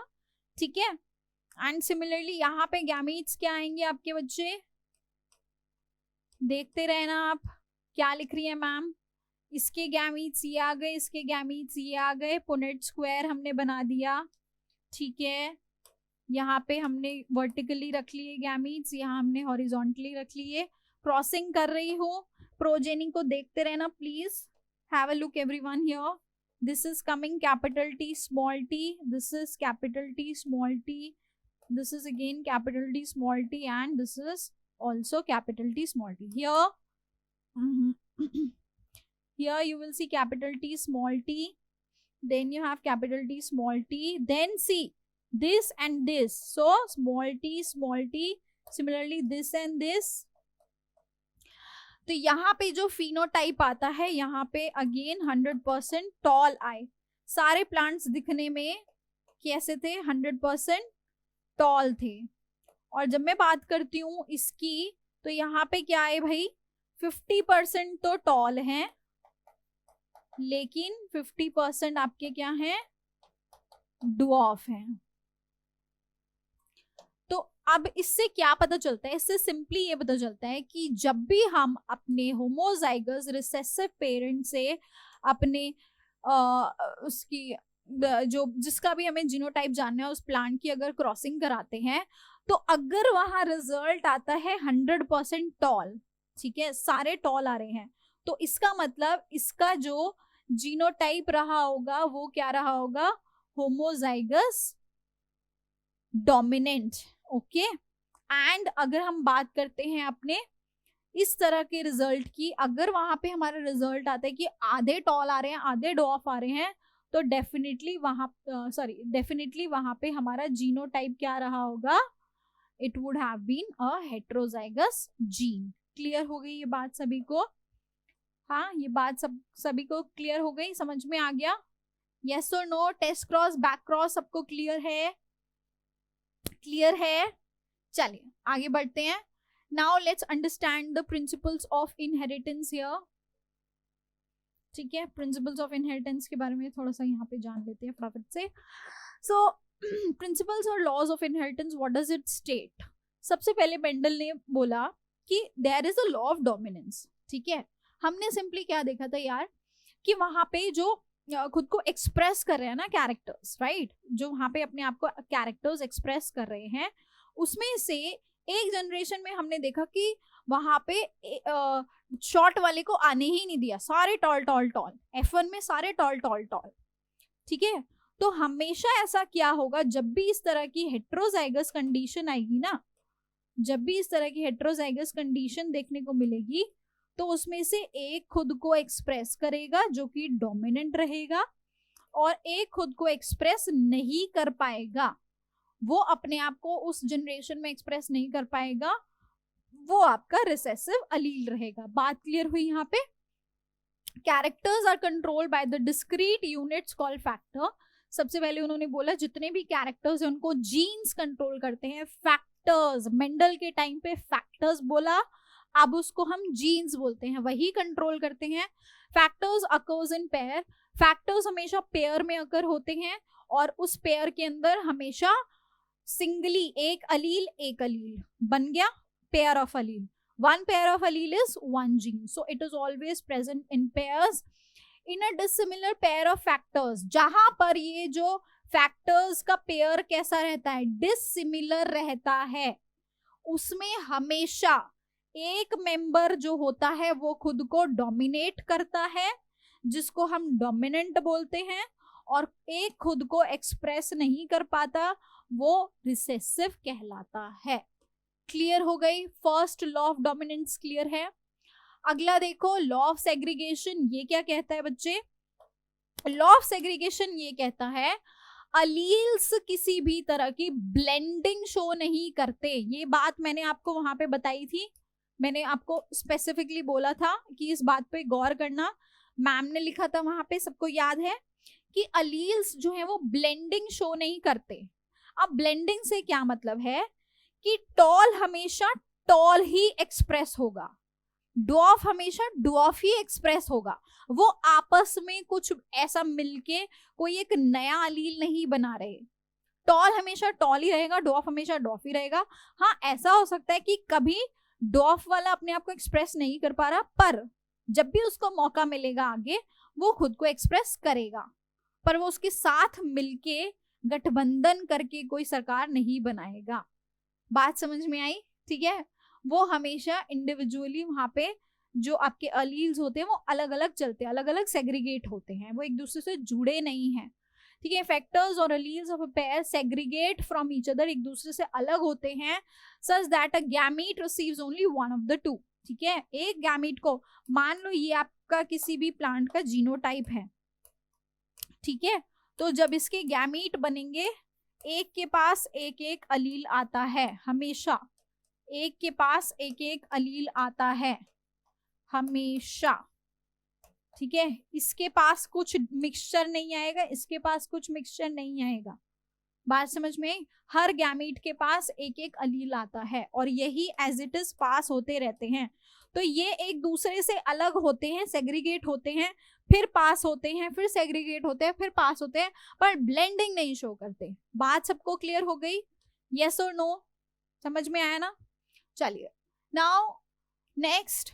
ठीक है। एंड सिमिलरली यहाँ पे गैमीट्स क्या आएंगे आपके बच्चे? देखते रहना आप क्या लिख रही है मैम। इसके गैमीट्स ये आ गए, इसके गैमीट्स ये आ गए। पुनेट स्क्वायर हमने बना दिया, ठीक है। यहाँ पे हमने वर्टिकली रख लिए गैमीट्स, यहाँ हमने हॉरिजॉन्टली रख लिए। क्रॉसिंग कर रही हूँ, प्रोजेनी को देखते रहना please. Have a look everyone here. This is coming capital T small T, this is capital T small T, this is again capital T small t, and this is also capital T small t. Here here you will see capital T small t, then you have capital T small t, then see this and this, so small t, similarly this and this. तो यहाँ पे जो phenotype आता है, यहाँ पे again 100% tall आए। सारे प्लांट्स दिखने में कैसे थे? 100% टॉल थे। और जब मैं बात करती हूँ इसकी, तो यहाँ पे क्या है भाई, 50% तो टॉल हैं, लेकिन 50% आपके क्या हैं, ड्वार्फ हैं। तो अब इससे क्या पता चलता है, इससे सिंपली ये पता चलता है कि जब भी हम अपने होमोजाइगस रिसेसिव पेरेंट से अपने उसकी जो जिसका भी हमें जीनोटाइप जानना है उस प्लांट की अगर क्रॉसिंग कराते हैं, तो अगर वहां रिजल्ट आता है 100% टॉल, ठीक है, सारे टॉल आ रहे हैं, तो इसका मतलब इसका जो जीनोटाइप रहा होगा वो क्या रहा होगा, होमोजाइगस डोमिनेंट। ओके, एंड अगर हम बात करते हैं अपने इस तरह के रिजल्ट की, अगर वहां पे हमारा रिजल्ट आता है कि आधे टॉल आ रहे हैं आधे डॉफ आ रहे हैं, तो डेफिनेटली वहां पे हमारा जीनोटाइप क्या रहा होगा, it would have been a heterozygous gene. Clear हो गई ये बात सभी को? हाँ, ये बात सभी को क्लियर हो गई, समझ में आ गया? यस और no? Test cross back cross सबको क्लियर है? क्लियर है? चलिए आगे बढ़ते हैं। Now let's understand the principles of inheritance here. ठीक है, प्रिंसिपल्स ऑफ इनहेरिटेंस के बारे में थोड़ा सा यहाँ पे जान लेते हैं फटाफट से। सो प्रिंसिपल्स और laws of inheritance, what does it state? सबसे पहले मेंडल ने बोला कि there is a law of dominance. ठीक है, हमने सिंपली क्या देखा था यार, कि वहां पे जो खुद को एक्सप्रेस कर रहे हैं ना कैरेक्टर्स, राइट, जो वहां पे अपने आप को कैरेक्टर्स एक्सप्रेस कर रहे हैं, उसमें से एक जनरेशन में हमने देखा कि वहां पे शॉर्ट वाले को आने ही नहीं दिया, सारे टॉल टॉल टॉल, F1 में सारे टॉल टॉल टॉल। ठीक है, तो हमेशा ऐसा क्या होगा, जब भी इस तरह की हेट्रोजाइगस कंडीशन आएगी ना, जब भी इस तरह की हेट्रोजाइगस कंडीशन देखने को मिलेगी, तो उसमें से एक खुद को एक्सप्रेस करेगा जो कि डोमिनेंट रहेगा, और एक खुद को एक्सप्रेस नहीं कर पाएगा, वो अपने आप को उस जनरेशन में एक्सप्रेस नहीं कर पाएगा, वो आपका रिसेसिव अलील रहेगा। बात क्लियर हुई यहाँ पे? Characters are controlled by the discrete units called factor. सबसे पहले उन्होंने बोला जितने भी कैरेक्टर्स हैं उनको जीन्स कंट्रोल करते हैं, फैक्टर्स। मेंडल के टाइम पे फैक्टर्स बोला, अब उसको हम जीन्स बोलते हैं, वही कंट्रोल करते हैं। Factors occurs in pair, factors हमेशा पेयर में अकर होते हैं, और उस पेयर के अंदर हमेशा सिंगली एक अलील बन गया, pair of allele. One pair of allele is one gene, so it is always present in pairs. In a dissimilar pair of factors, जहां पर ये जो factors का पेयर कैसा रहता है, डिसिमिलर रहता है, उसमें हमेशा एक मेंबर जो होता है वो खुद को डोमिनेट करता है, जिसको हम डोमिनेंट बोलते हैं, और एक खुद को एक्सप्रेस नहीं कर पाता, वो रिसेसिव कहलाता है। क्लियर हो गई? First law of dominance clear है। अगला देखो, लॉ ऑफ सेग्रीगेशन। ये क्या कहता है बच्चे? लॉ ऑफ सेग्रीगेशन ये कहता है अलील्स किसी भी तरह की ब्लेंडिंग शो नहीं करते। ये बात मैंने आपको वहां पे बताई थी, मैंने आपको स्पेसिफिकली बोला था कि इस बात पे गौर करना, मैम ने लिखा था वहां पे, सबको याद है कि अलील्स जो है वो ब्लेंडिंग शो नहीं करते। अब ब्लेंडिंग से क्या मतलब है कि टॉल हमेशा टॉल ही एक्सप्रेस होगा, ड्वार्फ हमेशा ड्वार्फ ही एक्सप्रेस होगा, वो आपस में कुछ ऐसा मिलके कोई एक नया अलील नहीं बना रहे। टॉल हमेशा टॉल ही रहेगा, ड्वार्फ हमेशा ड्वार्फ ही रहेगा। हाँ, ऐसा हो सकता है कि कभी ड्वार्फ वाला अपने आप को एक्सप्रेस नहीं कर पा रहा, पर जब भी उसको मौका मिलेगा आगे, वो खुद को एक्सप्रेस करेगा, पर वो उसके साथ मिलके गठबंधन करके कोई सरकार नहीं बनाएगा। बात समझ में आई? ठीक है, वो हमेशा इंडिविजुअली वहां पे जो आपके अलील्स होते हैं वो अलग अलग चलते हैं, अलग अलग सेग्रीगेट होते हैं, वो एक दूसरे से जुड़े नहीं हैं। ठीक है, फैक्टर्स और alleles of a pair segregate from each other, एक दूसरे से अलग होते हैं, such that a gamete receives only one of the two. ठीक है, एक गैमीट को, मान लो ये आपका किसी भी प्लांट का जीनोटाइप है, ठीक है, तो जब इसके गैमीट बनेंगे, एक के पास एक एक अलील आता है, हमेशा एक के पास एक एक अलील आता है हमेशा। ठीक है, इसके पास कुछ मिक्सचर नहीं आएगा, इसके पास कुछ मिक्सचर नहीं आएगा। बात समझ में आई? हर गैमीट के पास एक एक अलील आता है और यही एज इट इज पास होते रहते हैं। तो ये एक दूसरे से अलग होते हैं, सेग्रीगेट होते हैं, फिर पास होते हैं, फिर सेग्रीगेट होते हैं, फिर पास होते हैं, पर ब्लेंडिंग नहीं शो करते। बात सबको क्लियर हो गई? यस और नो? समझ में आया ना? चलिए नाउ नेक्स्ट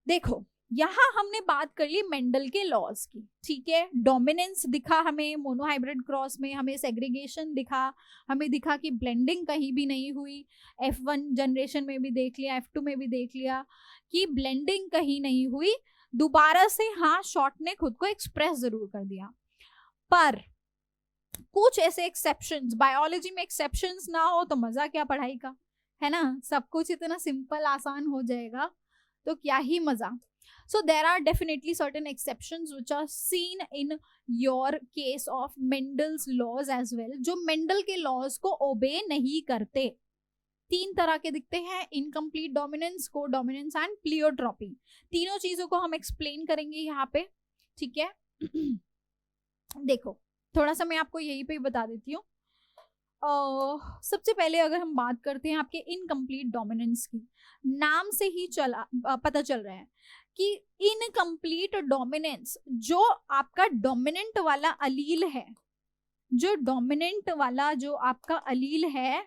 देखो, यहां हमने बात कर ली मेंडल के लॉज की, ठीक है। डोमिनेंस दिखा हमें मोनोहाइब्रिड क्रॉस में, हमें सेग्रीगेशन दिखा, हमें दिखा कि ब्लेंडिंग कहीं भी नहीं हुई। F1 जनरेशन में भी देख लिया, F2 में भी देख लिया कि ब्लेंडिंग कहीं नहीं हुई। दोबारा से हाँ, शॉर्ट ने खुद को एक्सप्रेस जरूर कर दिया, पर कुछ ऐसे एक्सेप्शंस, बायोलॉजी में एक्सेप्शंस ना हो तो मजा क्या पढ़ाई का, है ना? सब कुछ इतना सिंपल आसान हो जाएगा तो क्या ही मजा। So there are definitely certain exceptions which are seen in your case of Mendel's laws as well, जो मेंडल के लॉज को ओबे नहीं करते। तीन तरह के दिखते हैं, इनकम्प्लीट डोमिनेंस, को डोमिनेंस एंड प्लियोट्रॉपी। तीनों चीजों को हम एक्सप्लेन करेंगे यहाँ पे, ठीक है। देखो थोड़ा सा मैं आपको यही पे बता देती हूँ। सबसे पहले अगर हम बात करते हैं आपके इनकम्प्लीट डोमिनेंस की, नाम से ही पता चल रहा है कि इनकम्प्लीट डोमिनेंस, जो आपका डोमिनेंट वाला अलील है, जो डोमिनेंट वाला जो आपका अलील है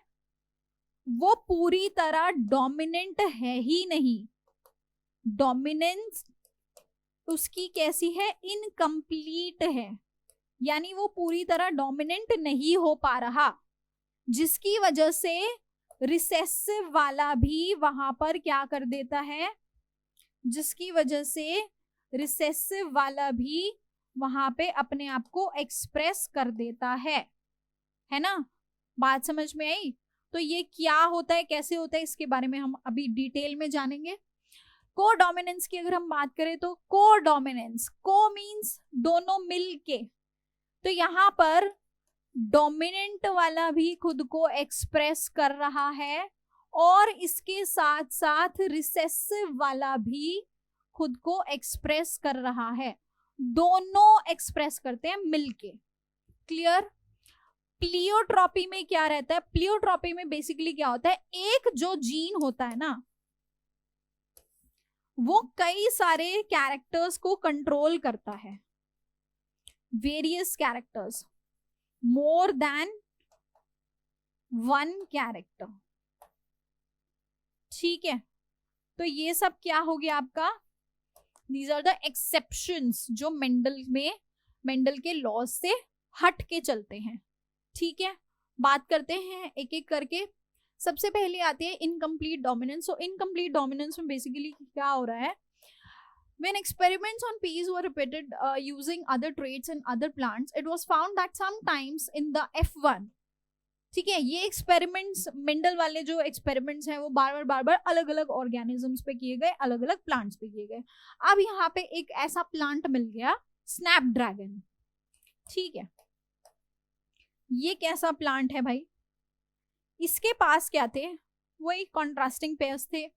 वो पूरी तरह डोमिनेंट है ही नहीं। डोमिनेंस उसकी कैसी है? इनकम्प्लीट है, यानी वो पूरी तरह डोमिनेंट नहीं हो पा रहा, जिसकी वजह से रिसेसिव वाला भी वहां पर क्या कर देता है, जिसकी वजह से रिसेसिव वाला भी वहां पे अपने आप को एक्सप्रेस कर देता है ना? बात समझ में आई? तो ये क्या होता है, कैसे होता है, इसके बारे में हम अभी डिटेल में जानेंगे। को डोमिनेंस की अगर हम बात करें तो को डोमिनेंस, को मीन्स दोनों मिल के, तो यहाँ पर डोमिनेंट वाला भी खुद को एक्सप्रेस कर रहा है और इसके साथ साथ रिसेसिव वाला भी खुद को एक्सप्रेस कर रहा है, दोनों एक्सप्रेस करते हैं मिलके। क्लियर? प्लियोट्रॉपी में क्या रहता है? प्लियोट्रॉपी में बेसिकली क्या होता है, एक जो जीन होता है ना, वो कई सारे कैरेक्टर्स को कंट्रोल करता है, various characters, more than one character, ठीक है। तो ये सब क्या हो गया आपका, दीज आर द एक्सेप्शंस जो मेंडल के लॉज से हट के चलते हैं, ठीक है। बात करते हैं एक एक करके। सबसे पहले आती है इनकम्प्लीट डोमिनेंस। सो इनकम्प्लीट डोमिनेंस में बेसिकली क्या हो रहा है, when experiments on peas were repeated using other traits in other plants, it was found that sometimes in the F1, ठीक है, ये एक्सपेरिमेंट्स मेंडल वाले जो एक्सपेरिमेंट्स हैं वो बार बार अलग अलग ऑर्गेनिजम्स पे किए गए, अलग अलग प्लांट्स पे किए गए। अब यहाँ पे एक ऐसा प्लांट मिल गया, स्नैपड्रैगन, ठीक है। ये कैसा प्लांट है भाई? इसके पास क्या थे, वही कॉन्ट्रास्टिंग पेयर्स थे,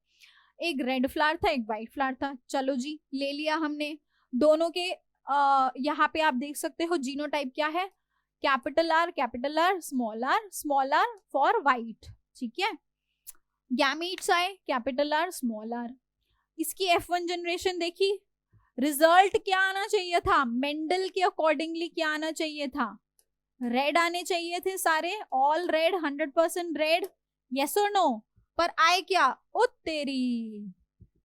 एक रेड फ्लावर था, एक वाइट फ्लावर था। चलो जी, ले लिया हमने दोनों के। यहाँ पे आप देख सकते हो जीनोटाइप क्या है, capital R, small R for white, ठीक है। गैमीट्स आए, कैपिटल आर, स्मॉल आर। इसकी F1 जनरेशन देखी, रिजल्ट क्या आना चाहिए था, मेंडल के अकॉर्डिंगली क्या आना चाहिए था, रेड आने चाहिए थे सारे, ऑल रेड, 100% रेड, यस और नो। पर आए क्या, ओ तेरी,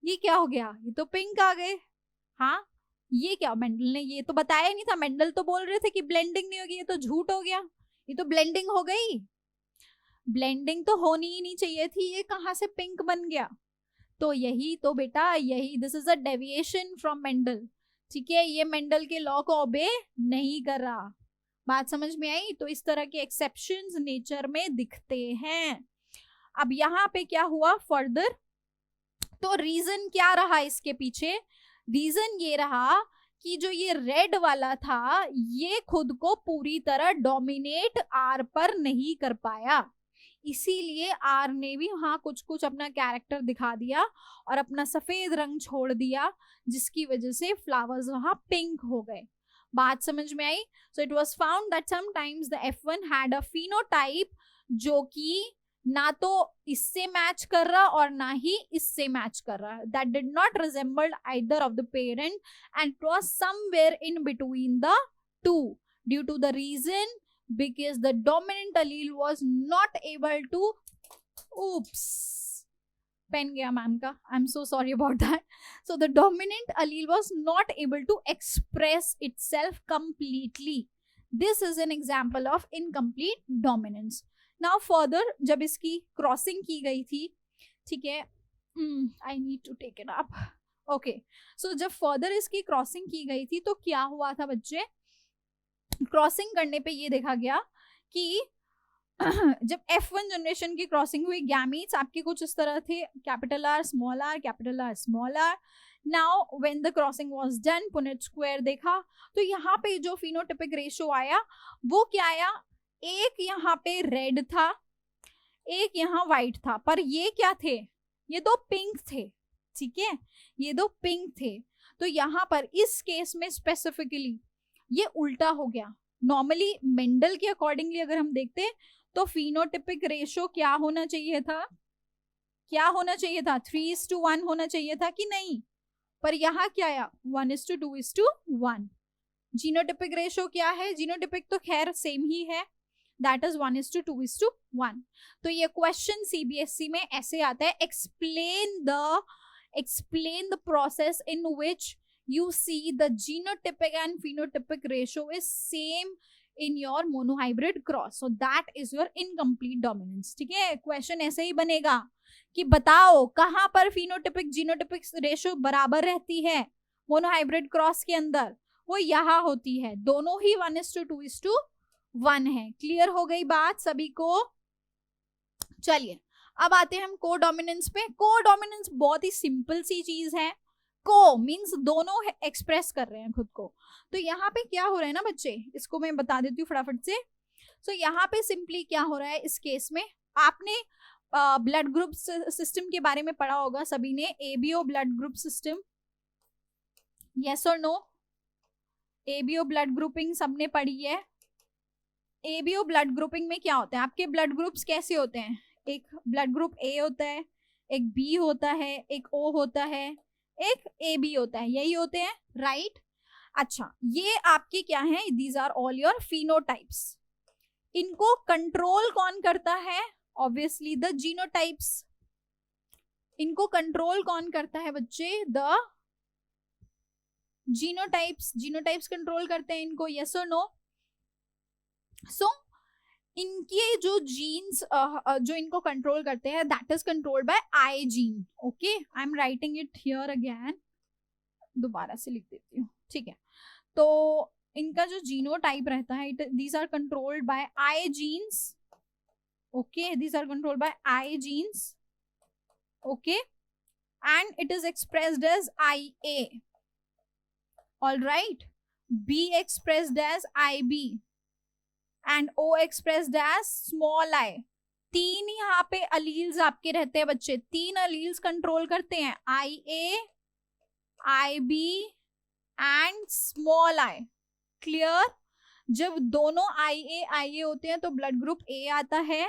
ये क्या हो गया, ये तो पिंक आ गए। हाँ, ये क्या, मेंडल ने ये तो बताया ही नहीं था, मेंडल तो बोल रहे थे कि ब्लेंडिंग नहीं होगी, ये तो झूठ हो गया, ये तो ब्लेंडिंग हो गई। ब्लेंडिंग तो होनी ही नहीं चाहिए थी, ये कहाँ से पिंक बन गया? तो यही तो बेटा, यही this is a deviation from Mendel, ठीक है। ये मेंडल के लॉ को ओबे नहीं कर रहा। बात समझ में आई? तो इस तरह के एक्सेप्शंस नेचर में दिखते हैं। अब यहाँ पे क्या हुआ फर्दर, तो रीजन क्या रहा इसके पीछे? रीजन ये रहा कि जो ये रेड वाला था ये खुद को पूरी तरह डोमिनेट आर पर नहीं कर पाया, इसीलिए आर ने भी वहां कुछ कुछ अपना कैरेक्टर दिखा दिया और अपना सफेद रंग छोड़ दिया, जिसकी वजह से फ्लावर्स वहां पिंक हो गए। बात समझ में आई? So it was found that sometimes the F1 had a phenotype जो कि ना तो इससे मैच कर रहा और ना ही इससे मैच कर रहा, that did not resembled either of the parent and it was somewhere in between the two due to the reason because the dominant allele was not able to, oops, pen gaya ma'am ka, I'm so sorry about that. So the dominant allele was not able to express itself completely. This is an example of incomplete dominance. Now further जब इसकी crossing की गई थी, ठीक है, I need to take it up. Okay, so जब further इसकी crossing की गई थी तो क्या हुआ था बच्चे? क्रॉसिंग करने पे ये देखा गया कि जब F1 जनरेशन की क्रॉसिंग हुई, गैमीट्स आपके कुछ इस तरह थे, capital R small R capital R small R. Now when the crossing was done, Punnett square देखा तो यहाँ पे जो फिनोटिपिक रेशियो आया वो क्या आया? एक यहाँ पे रेड था, एक यहाँ व्हाइट था, पर ये क्या थे? ये दो पिंक थे, ठीक है, ये दो पिंक थे. तो यहाँ पर इस केस में स्पेसिफिकली ये उल्टा हो गया. नॉर्मली मेंडल के अकॉर्डिंगली अगर हम देखते हैं तो फिनोटिपिक रेशियो क्या होना चाहिए था? क्या होना चाहिए था? 3:1 होना चाहिए था कि नहीं? पर यहाँ क्या आया? 1:2:1. जीनोटिपिक रेशियो क्या है? जीनोटिपिक तो खैर सेम ही है, दैट इज 1:2:1. तो ये क्वेश्चन सीबीएसई में ऐसे आता है, explain the process in which you see the genotypic and phenotypic ratio is same in your monohybrid cross. So that is your incomplete dominance. ठीक है, क्वेश्चन ऐसे ही बनेगा कि बताओ कहां पर phenotypic genotypic रेशियो बराबर रहती है मोनोहाइब्रिड क्रॉस के अंदर? वो यहाँ होती है, दोनों ही 1:2:1 है. क्लियर हो गई बात सभी को? चलिए अब आते हैं हम को डोमिनेंस पे. को डोमिनेंस बहुत ही सिंपल सी चीज है. को मीन्स दोनों एक्सप्रेस कर रहे हैं खुद को. तो यहाँ पे क्या हो रहा है ना बच्चे, इसको मैं बता देती हूँ फटाफट से. सो यहाँ पे सिंपली क्या हो रहा है इस केस में, आपने ब्लड ग्रुप सिस्टम के बारे में पढ़ा होगा सभी ने, ABO blood group system, yes और नो? एबीओ ब्लड ग्रुपिंग सबने पढ़ी है. एबीओ ब्लड ग्रुपिंग में क्या होता है? आपके ब्लड ग्रुप्स कैसे होते हैं? एक ब्लड ग्रुप ए होता है, एक बी होता है, एक ओ होता है, एक ए बी होता है, यही होते हैं, राइट? अच्छा, ये आपके क्या है? These are all your phenotypes. इनको कंट्रोल कौन करता है? Obviously the genotypes. इनको कंट्रोल कौन करता है बच्चे? The genotypes. जीनोटाइप्स कंट्रोल करते हैं इनको, यस और नो? सो इनके जो जीन्स जो इनको कंट्रोल करते हैं, that is controlled by I gene. Okay, I am writing it here again, दोबारा से लिख देती हूँ, ठीक है. तो इनका जो जीनोटाइप रहता है, these are controlled by I genes. Okay, these are controlled by I genes. Okay, and it is expressed as IA. All right, B expressed as IB and O expressed as small I. तीन यहाँ पे alleles आपके रहते हैं बच्चे, तीन alleles control करते हैं, IA, IB and small I. Clear? जब दोनों IA होते हैं तो ब्लड ग्रुप A आता है.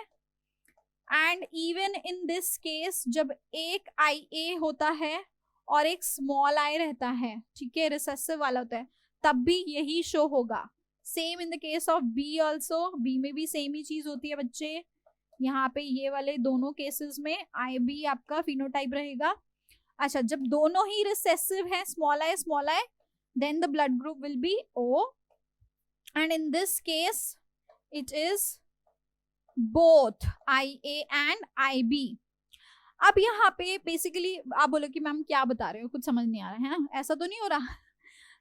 And even in this case जब एक IA होता है और एक स्मॉल I रहता है, ठीक है, रिसेसिव वाला होता है, तब भी यही शो होगा. Same in the case of B also. B में भी सेम ही चीज होती है बच्चे. यहाँ पे ये वाले दोनों केसेस में IB आपका फिनोटाइप रहेगा. अच्छा, जब दोनों ही रिसेसिव है, small I, then the blood group will be O, and in this case it is both IA and IB. अब यहाँ पे बेसिकली आप बोलो कि मैम क्या बता रहे हो, कुछ समझ नहीं आ रहा है ना, ऐसा तो नहीं हो रहा.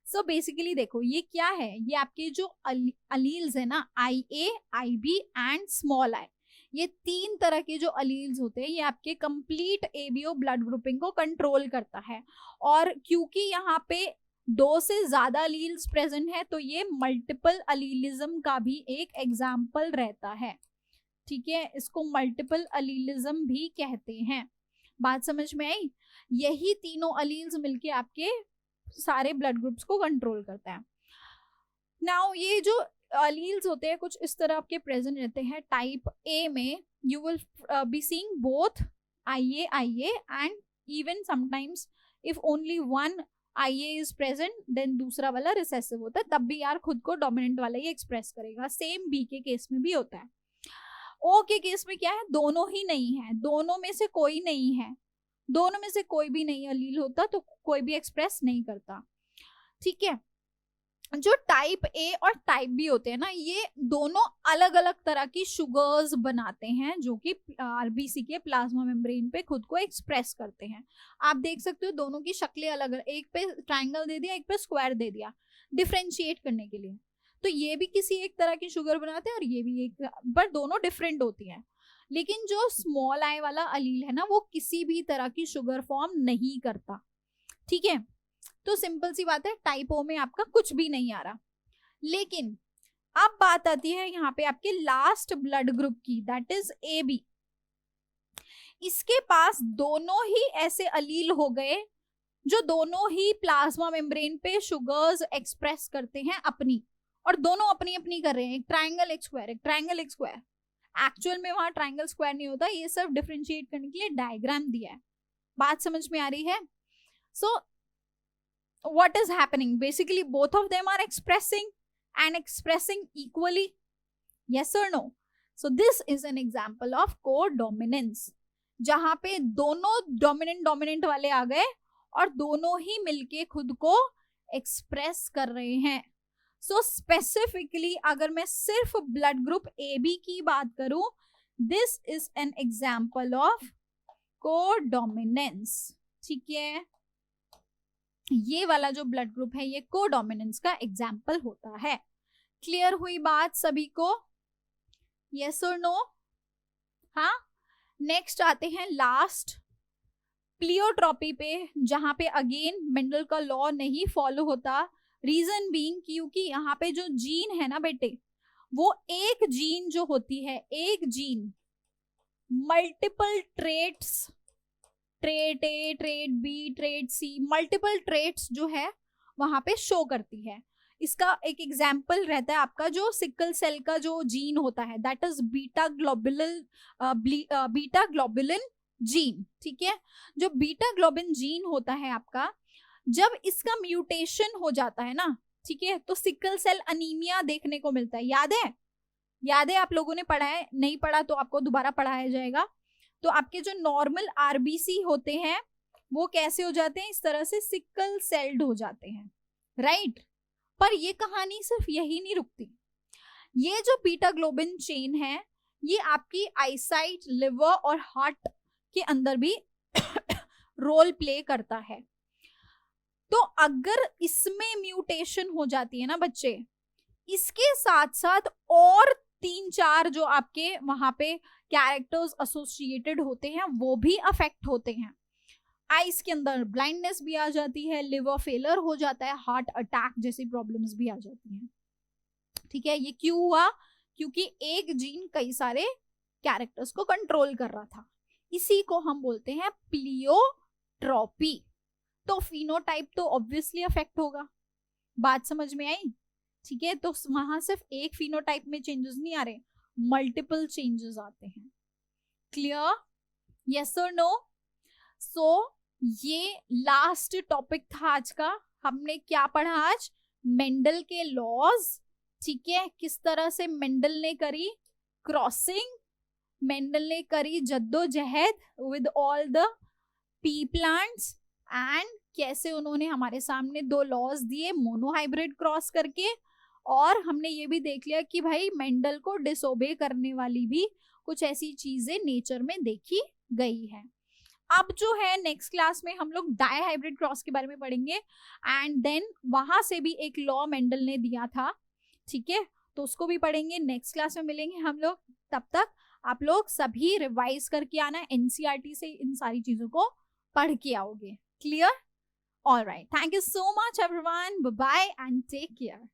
सो बेसिकली देखो ये क्या है, ये आपके जो अलील्स है ना, IA, IB and small I, ये तीन तरह के जो अलील्स होते हैं ये आपके कंप्लीट ABO ब्लड ग्रुपिंग को कंट्रोल करता है. और क्योंकि यहाँ पे 2 से ज्यादा अलील्स प्रेजेंट है तो ये मल्टीपल अलीलिज्म का भी एक एग्जाम्पल रहता है. ठीक है, इसको मल्टीपल अलीलिज्म भी कहते हैं. बात समझ में आई? यही तीनों अलील्स मिलके आपके सारे ब्लड ग्रुप्स को कंट्रोल करता है. नाउ ये जो अलील्स होते हैं कुछ इस तरह आपके प्रेजेंट रहते हैं। टाइप ए में you will be seeing both IA and even sometimes if only one IA is present then दूसरा वाला रिसेसिव होता है, तब भी यार खुद को डोमिनेंट वाला ही एक्सप्रेस करेगा। सेम बी के केस में भी होता है। ओ के केस में क्या है, दोनों ही नहीं है, दोनों में से कोई नहीं है, दोनों में से कोई भी नहीं अलील होता तो कोई भी एक्सप्रेस नहीं करता। ठीक है, जो टाइप ए और टाइप बी होते हैं ना, ये दोनों अलग अलग तरह की शुगर्स बनाते हैं जो कि आरबीसी के प्लाज्मा मेम्ब्रेन पे खुद को एक्सप्रेस करते हैं। आप देख सकते हो दोनों की शक्लें अलग अलग, एक पे ट्रायंगल दे दिया, एक पे स्क्वायर दे दिया डिफरेंशिएट करने के लिए। तो ये भी किसी एक तरह की शुगर बनाते हैं और ये भी एक, पर दोनों डिफरेंट होती हैं। लेकिन जो स्मॉल आई वाला अलील है ना, वो किसी भी तरह की शुगर फॉर्म नहीं करता। ठीक है, तो सिंपल सी बात है, टाइप ओ में आपका कुछ भी नहीं आ रहा। लेकिन अब बात आती है यहाँ पे आपके लास्ट ब्लड ग्रुप की, दैट इज AB। इसके पास दोनों ही ऐसे अलील हो गए जो दोनों ही प्लाज्मा मेम्ब्रेन पे शुगर्स एक्सप्रेस करते हैं अपनी, और दोनों अपनी अपनी कर रहे हैं, एक ट्रायंगल एक स्क्वायर, एक ट्रायंगल एक स्क्वायर। एक्चुअल में वहां ट्रायंगल स्क्वायर नहीं होता, ये सिर्फ डिफरेंशिएट करने के लिए डायग्राम दिया है। बात समझ में आ रही है? सो what is happening, basically both of them are expressing and expressing equally, yes or no? So this is an example of codominance, जहां पे दोनों डोमिनेंट वाले आ गए और दोनों ही मिलके खुद को एक्सप्रेस कर रहे हैं। सो स्पेसिफिकली अगर मैं सिर्फ ब्लड ग्रुप AB की बात करूं, this is an example of codominance. ठीक है, ये वाला जो ब्लड ग्रुप है ये कोडोमिनेंस का एग्जाम्पल होता है। क्लियर हुई बात सभी को? यस और नो? हाँ, नेक्स्ट आते हैं लास्ट प्लियोट्रॉपी पे, जहां पे अगेन मेंडल का लॉ नहीं फॉलो होता। रीजन बीइंग क्योंकि यहाँ पे जो जीन है ना बेटे, वो एक जीन जो होती है, एक जीन मल्टीपल ट्रेट्स, ट्रेट ए, ट्रेट बी, ट्रेट सी, मल्टीपल ट्रेट्स जो है वहां पे शो करती है। इसका एक एग्जाम्पल रहता है आपका जो सिकल सेल का जो जीन होता है, that is beta globulin gene. ठीक है, जो बीटा ग्लोबिन जीन होता है आपका, जब इसका म्यूटेशन हो जाता है ना, ठीक है, तो सिकल सेल अनीमिया देखने को मिलता है। याद है? याद है, आप लोगों ने पढ़ा है? नहीं पढ़ा तो आपको दोबारा पढ़ाया जाएगा। तो आपके जो नॉर्मल आरबीसी होते हैं वो कैसे हो जाते हैं, इस तरह से सिकल सेल्ड हो जाते हैं, राइट? पर ये कहानी सिर्फ यही नहीं रुकती। ये जो बीटा ग्लोबिन चेन है, ये आपकी आईसाइट, लिवर और हार्ट के अंदर भी रोल प्ले करता है। तो अगर इसमें म्यूटेशन हो जाती है ना बच्चे, इसके साथ साथ और 3-4 जो आपके वहां पे कैरेक्टर्स एसोसिएटेड होते हैं वो भी अफेक्ट होते हैं। आईज के अंदर ब्लाइंडनेस भी आ जाती है, लिवर फेलियर हो जाता है, हार्ट अटैक जैसी प्रॉब्लम्स भी आ जाती हैं। ठीक है, ये क्यों हुआ? क्योंकि एक जीन कई सारे कैरेक्टर्स को कंट्रोल कर रहा था। इसी को हम बोलते हैं प्लियोट्रॉपी। तो फिनोटाइप तो ऑब्वियसली अफेक्ट होगा। बात समझ में आई? ठीक है, तो वहां सिर्फ एक फिनोटाइप में चेंजेस नहीं आ रहे, मल्टीपल चेंजेस आते हैं। क्लियर? यस और नो? सो ये लास्ट टॉपिक था आज का। हमने क्या पढ़ा आज? मेंडल के लॉज। ठीक है, किस तरह से मेंडल ने करी क्रॉसिंग, मेंडल ने करी जद्दोजहद with all the P plants, and कैसे उन्होंने हमारे सामने 2 लॉज दिए मोनोहाइब्रिड क्रॉस करके। और हमने ये भी देख लिया कि भाई मेंडल को डिसोबे करने वाली भी कुछ ऐसी चीजें नेचर में देखी गई है। अब जो है नेक्स्ट क्लास में हम लोग डायहाइब्रिड क्रॉस के बारे में पढ़ेंगे, एंड देन वहां से भी एक लॉ मेंडल ने दिया था। ठीक है, तो उसको भी पढ़ेंगे। नेक्स्ट क्लास में मिलेंगे हम लोग। तब तक आप लोग सभी रिवाइज करके आना, एनसीईआरटी से इन सारी चीजों को पढ़ के आओगे। Clear? All right, thank you so much everyone, bye bye and take care.